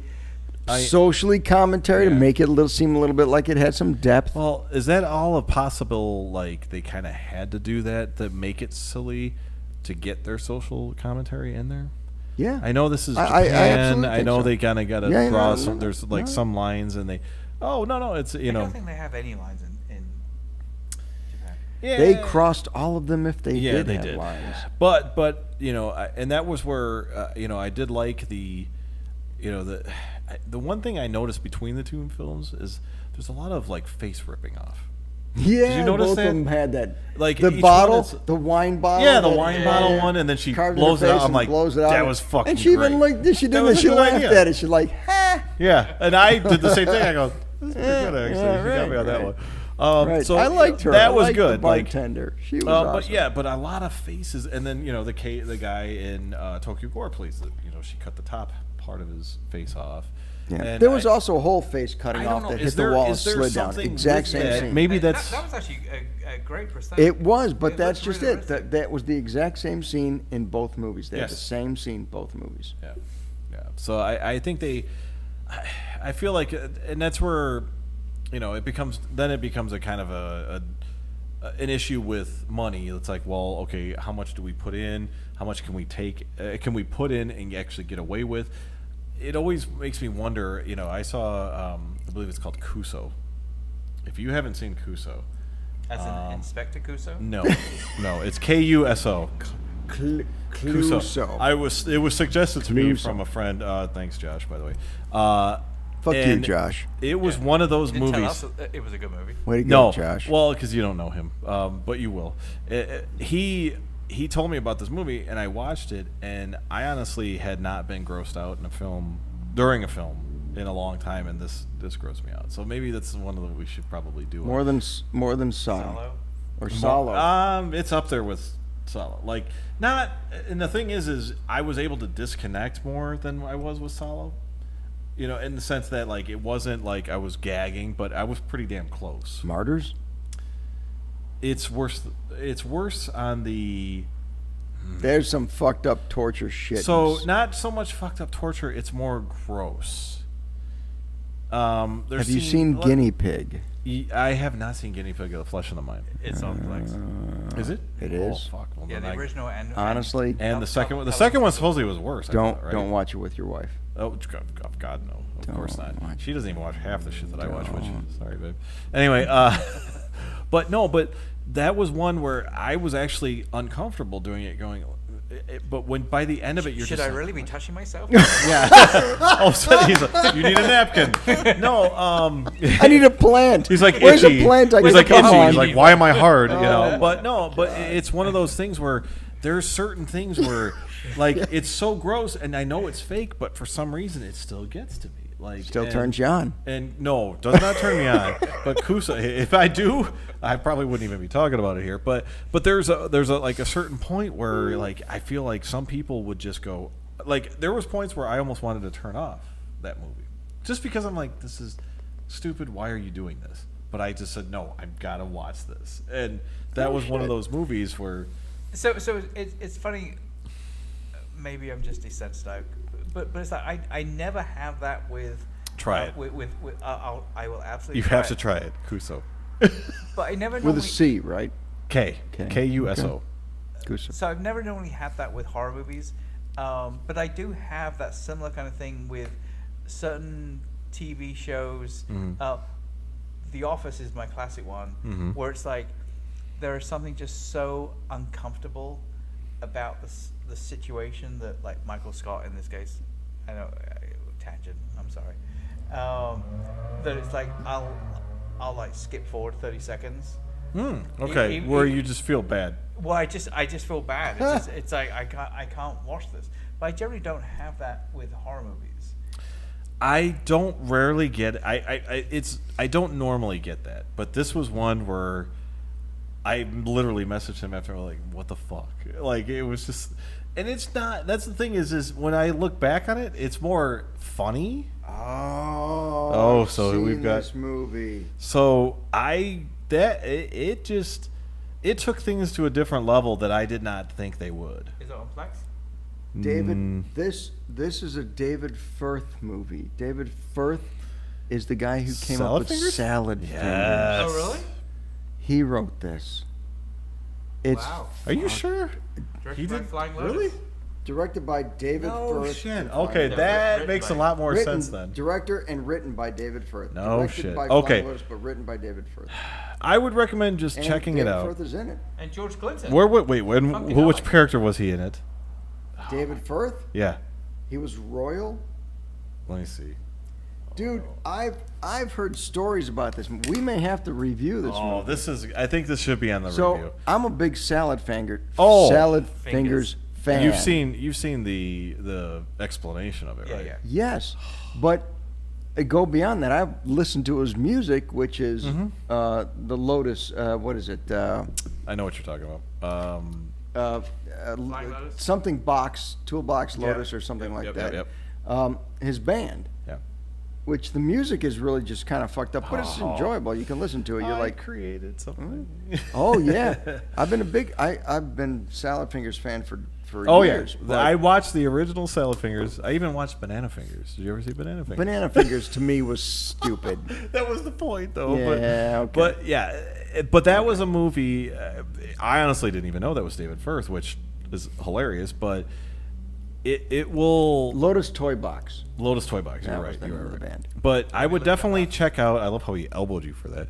socially commentary to make it seem a little bit like it had some depth. Well, is that all a possible, they kind of had to do that to make it silly to get their social commentary in there? Yeah. I know this is I Japan. absolutely I think know so. they kind of got to Yeah, draw no, some. no, There's no. some lines, and it's I don't think they have any lines in Japan. Yeah. They crossed all of them if they Yeah, did they have did. lines. But and that was where I did like the one thing I noticed between the two films is there's a lot of face ripping off. Yeah, you notice both that? of them had that. Like, the each bottle, one is- the wine bottle. Yeah, the that- wine bottle one, and then she carved blows in it her out. face I'm and like, blows it out. that was fucking And she great. even she That didn't. was a She good laughed idea. at it. She's like, ha. Yeah, and I did the same thing. I go, this is pretty good actually. yeah, She got me on that right. one. Right. So I liked her. That I was liked good. The bartender. She was awesome. But a lot of faces, and then the guy in Tokyo Gore Police. She cut the top part of his face off. Yeah. And There was also a whole face cutting I don't off know, that is hit the there- wall and is there slid down. something Exact with same that? scene. Maybe That that's was actually a great percentage. It was, but It that's looked just really it. realistic. That was the exact same scene in both movies. They had the Yes. same scene both movies. Yeah. So I think I feel like, and that's where, it becomes a kind of an issue with money. It's like, well, okay, how much do we put in? How much can we take? Can we put in and actually get away with? It always makes me wonder. I saw, I believe it's called Kuso. If you haven't seen Kuso, As in Inspector Kuso? no, it's Kuso. Cluso. It was suggested to me Cluso. from a friend. Thanks, Josh, by the way. Fuck you, and Josh. It was one of those Didn't tell movies. us it was a good movie. Way to go, No, Josh. well, because you don't know him, but you will. He told me about this movie, and I watched it, and I honestly had not been grossed out during a film in a long time, and this grossed me out. So maybe that's one of the we should probably do. more than Solo Solo? or Solo. It's up there with Solo. And the thing is I was able to disconnect more than I was with Solo. In the sense that it wasn't like I was gagging, but I was pretty damn close. Martyrs. It's worse. It's worse on the. There's some fucked up torture shit. So not so much fucked up torture. It's more gross. Have you seen Guinea Pig? I have not seen Guinea Pig of the Flesh and the Mind. It's on Plex. Is it? It Oh is. fuck. Well, Yeah, then the original and Honestly, and the second one. The second one supposedly was worse. I thought, right? don't watch it with your wife. Oh God, no! Of course Don't not. watch She doesn't even watch half the shit that I watch. Which, Don't. sorry, babe. Anyway, but that was one where I was actually uncomfortable doing it. But when by the end of it, you're Should just I like, really be touching myself? Yeah. All of a sudden, he's like, "You need a napkin." No. I need a plant. He's like Where's itchy. a plant? I He's can like come itchy. on? He's like, "Why am I hard?" But no. But it's one of those things where there's certain things where, it's so gross, and I know it's fake, but for some reason, it still gets to me. Still turns you on. And no, does not turn me on. But Kusa, if I do, I probably wouldn't even be talking about it here. But there's a certain point where I feel like some people would just go there was points where I almost wanted to turn off that movie just because I'm like, this is stupid. Why are you doing this? But I just said no. I've got to watch this, and that was one of those movies where. So it's funny. Maybe I'm just desensitized, but it's like I never have that with. Try it. I will absolutely. You have to try it, Kuso. But I never With normally, a C, right? Kuso. Kuso. So I've never normally had that with horror movies, but I do have that similar kind of thing with certain TV shows. The Office is my classic one, where it's like there is something just so uncomfortable about the situation that, like, Michael Scott in this case, I know, tangent, I'm sorry, that it's like I'll like skip forward 30 seconds. Okay, where you just feel bad. Well, I just feel bad. It's like I can't watch this. But I generally don't have that with horror movies. I don't rarely get I don't normally get that, but this was one where I literally messaged him after, like, what the fuck? Like, it was just, and it's not. That's the thing is when I look back on it, it's more funny. Oh, so I've we've seen got this movie. So it took things to a different level that I did not think they would. Is it on Plex? David, this is a David Firth movie. David Firth is the guy who came up with Salad Fingers. Yes. Oh, really? He wrote this. It's Wow. Are you sure? Directed by Flying Lotus. Really? directed by David Firth. Shit. Okay, that makes a lot more sense then. Director and written by David Firth. No Directed shit. by Okay. Flying Lotus, but written by David Firth. I would recommend just And checking David it out. Firth is in it. And George Clinton. Which character was he in it? David Firth? Yeah. He was royal. Let me see. Dude, I've heard stories about this. We may have to review this movie. I think this should be on the So review. I'm a big Salad Fingers Fingers fan. You've seen the explanation of it, right? Yeah. Yes, but go beyond that. I've listened to his music, which is the Lotus. What is it? I know what you're talking about. Flying Lotus? Something box, Toolbox Lotus, or something like that. Yep. His band. Yeah. Which the music is really just kind of fucked up, but it's enjoyable. You can listen to it. You're like, created something. oh yeah. I've been Salad Fingers fan for years. Yeah. I watched the original Salad Fingers. I even watched Banana Fingers. Did you ever see Banana Fingers? Banana Fingers to me was stupid. That was the point, though. Yeah, okay. But yeah, but that was a movie. I honestly didn't even know that was David Firth, which is hilarious. But it will Lotus Toy Box. Lotus Toy Box. That You're was right. the You name are of the right. band. But I would definitely check out. I love how he elbowed you for that.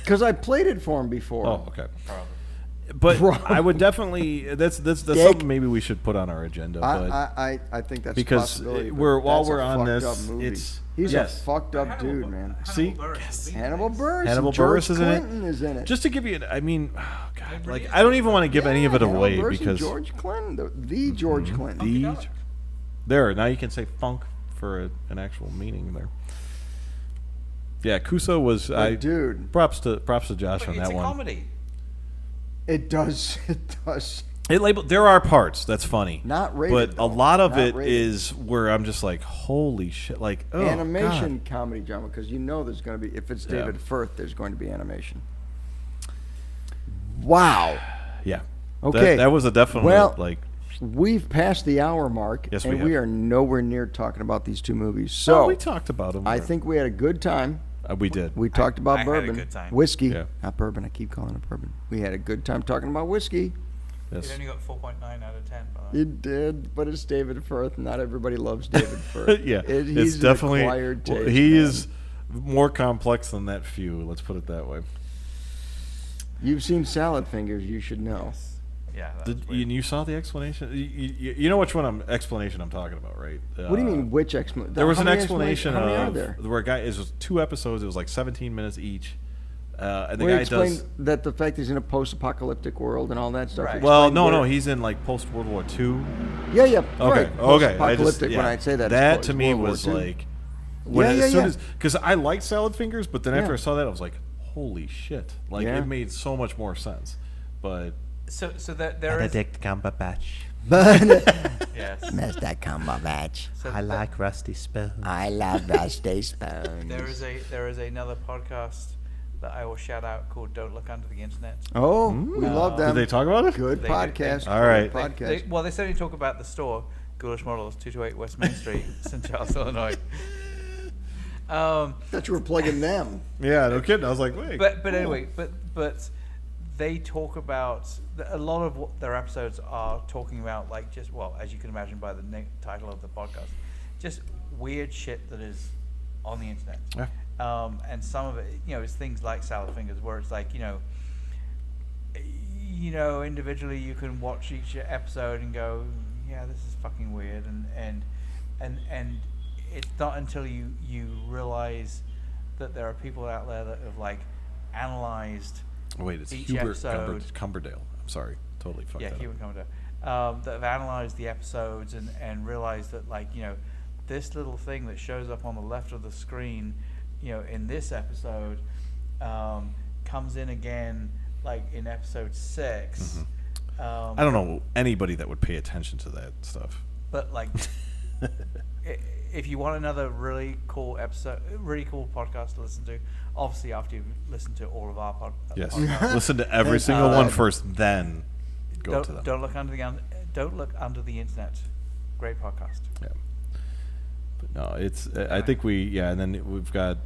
Because I played it for him before. Oh, okay. Probably. But Probably. I would definitely. That's something maybe we should put on our agenda. But I think that's because a possibility. while that's we're a on fucked this, up movie. it's He's yes. a fucked up dude, man. See? Hannibal Buress. Hannibal and George Buress is in it. Clinton is in it. Just to give you, I mean, oh God, like I don't even want to give any of it Hannibal away Buress and because George Clinton, the George Clinton. there now you can say funk for an actual meaning there. Yeah, Kuso was. Dude, props to Josh on that It's a one. comedy. it does. There are parts that's funny, Not rated, but though. a lot of Not it rated. is where I'm just like, holy shit, like Animation God. comedy drama, because you know there's going to be, if it's Yeah. David Firth, there's going to be animation. Wow. Yeah. Okay. That was a definite like. We've passed the hour mark, Yes, and we we have. are nowhere near talking about these two movies. So we talked about them. I think we had a good time. We did. We talked about I had a bourbon, good time. whiskey, Yeah. not bourbon. I keep calling it bourbon. We had a good time talking about whiskey. It Yes. only got 4.9 out of 10. By the way. It did, but it's David Firth. Not everybody loves David Firth. Yeah, he's it's definitely an acquired taste, he man. is more complex than that few. Let's put it that way. You've seen Salad Fingers. You should know. Yeah. That Did was weird. you saw the explanation? You know which explanation I'm talking about, right? What do you mean? Which explanation? There was an explanation How many are of there? where a guy. It was 2 episodes. It was like 17 minutes each, and the Where he guy explained does. that the fact he's in a post-apocalyptic world and all that stuff. Right. Explain Well, no, where- he's in like post World War II. Yeah, yeah. Okay, right. okay. Post-apocalyptic. When I say that, that it's to me World War was II. like, Yeah, yeah, as soon yeah. as because I liked Salad Fingers, but then after Yeah. I saw that, I was like, holy shit! Like Yeah. it made so much more sense. But So that there is. Cumberbatch. But Yes. Mr. Cumberbatch, So I that- like rusty spoons. I love Rusty Spoons. There is another podcast that I will shout out called "Don't Look Under the Internet." Oh, we love them. did they talk about it? Good They- podcast. All right. Good podcast. Well, they certainly talk about the store, Ghoulish Models, 228 West Main Street, St. Charles, Illinois. Thought you were plugging them. Yeah, no kidding. I was like, wait. But anyway, but they talk about a lot of what their episodes are talking about, like just as you can imagine by the title of the podcast, just weird shit that is on the internet. Yeah. And some of it, is things like Salad Fingers, where it's like, individually you can watch each episode and go, yeah, this is fucking weird, and it's not until you realize that there are people out there that have like analyzed. Wait, it's each Hubert episode. Cumberdale. I'm sorry, totally fucked that up. Hubert Cumberdale. That have analyzed the episodes and realized that this little thing that shows up on the left of the screen, in this episode, comes in again in episode 6. I don't know anybody that would pay attention to that stuff. But if you want another really cool podcast to listen to, obviously after you've listened to all of our podcasts. Yes, listen to every single one first, then go to them. Don't look under the internet. Great podcast. Yeah, but no, it's. I think and then we've got.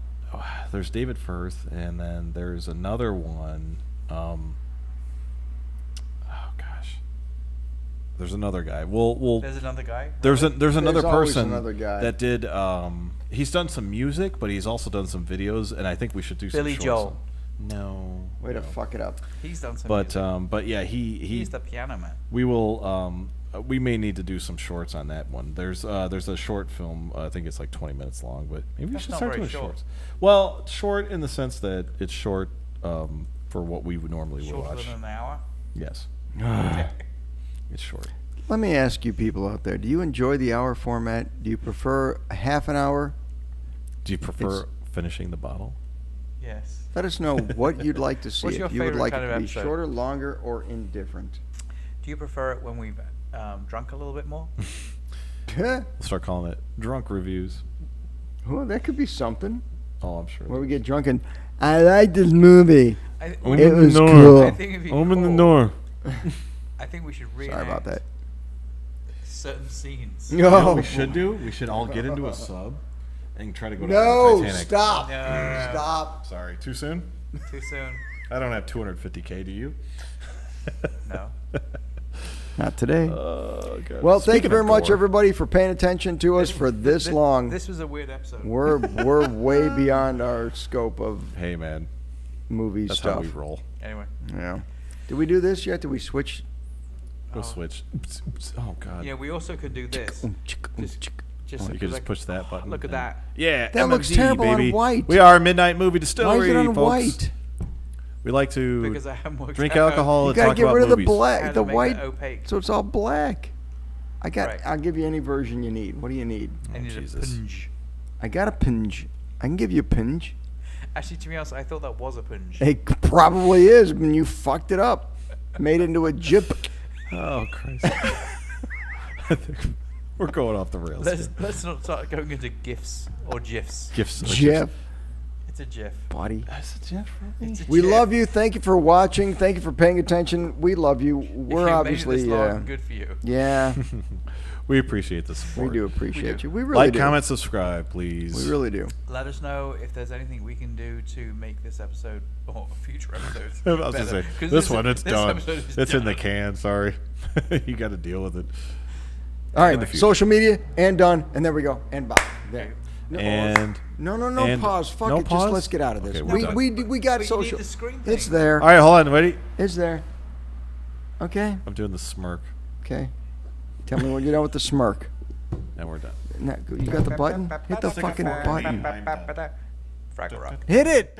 There's David Firth, and then there's another one. There's another guy. There's another guy. There's another person another guy. that did. He's done some music, but he's also done some videos, and I think we should do Billy some Joel. No. Way to fuck it up. He's done some music. But yeah, he's the piano man. We will. We may need to do some shorts on that one. There's a short film. I think it's like 20 minutes long, but maybe we should start doing shorts. Well, short in the sense that it's short for what we would normally watch. Shorter than an hour. Yes. It's short. Let me ask you people out there, do you enjoy the hour format? Do you prefer a half an hour? Do you prefer finishing the bottle? Yes. Let us know what you'd like to see. What's your if you would favorite like kind it of to be episode? shorter, longer, or indifferent. Do you prefer it when we've drunk a little bit more? We'll start calling it drunk reviews. Well, that could be something. Oh, I'm sure. Where we get drunk and, I like this movie. It was door. cool. I think it'd be Open cool. the door. I think we should reenact Sorry about that. certain scenes. You know No. what we should do? We should all get into a sub and try to go to No, the Titanic. stop. No. Stop. Sorry, too soon? Too soon. I don't have 250K, do you? No. Not today. God. Well, thank you Speaking very of much, gore, everybody, for paying attention to us for this long. This was a weird episode. We're way beyond our scope of Hey, man. movie That's stuff. how we roll. Anyway. Yeah. Did we do this yet? Did we switch? We'll switch. Oh, God. We also could do this. Just You could just push that button. Look at and- that. Yeah, That looks MMD, terrible on baby. white. We are Midnight Movie Why Distillery, is it on folks. white? We like to Because I haven't worked drink out alcohol You and gotta talk get about rid of movies. the how black, to the make white, it opaque. so it's all black. Right. I'll give you any version you need. What do you need? I need a Jesus. punge. I got a pinge. I can give you a pinge. Actually, to be honest, I thought that was a punge. It probably is when you fucked it up. Made it into a jip. Oh, Christ. I think we're going off the rails. Let's not start going into GIFs or GIFs. Gifts. Jeff, It's a GIF. buddy. That's a Jeff, It's a We GIF. love you. Thank you for watching. Thank you for paying attention. We love you. If We're you obviously, made it this long, good for you. yeah, We appreciate the we support. do appreciate do. you. We really Like, do. comment, subscribe, please. We really do. Let us know if there's anything we can do to make this episode or future episodes. I was going to better. say, 'Cause this one, it's this done. episode is It's in the done. can, sorry. You got to deal with it. All right, In the future. social media and done, and there we go, and bye. There. Okay. No, And no, and- pause. Fuck no it. pause? Just let's get out of this. Okay, we're done. we got But you social. need the screen It's thing. there. all right, hold on, ready? It's there. Okay. I'm doing the smirk, Okay. Tell me when you're done with the smirk. and we're done. You got the button? Hit the fucking button. Frag Rock. Hit it.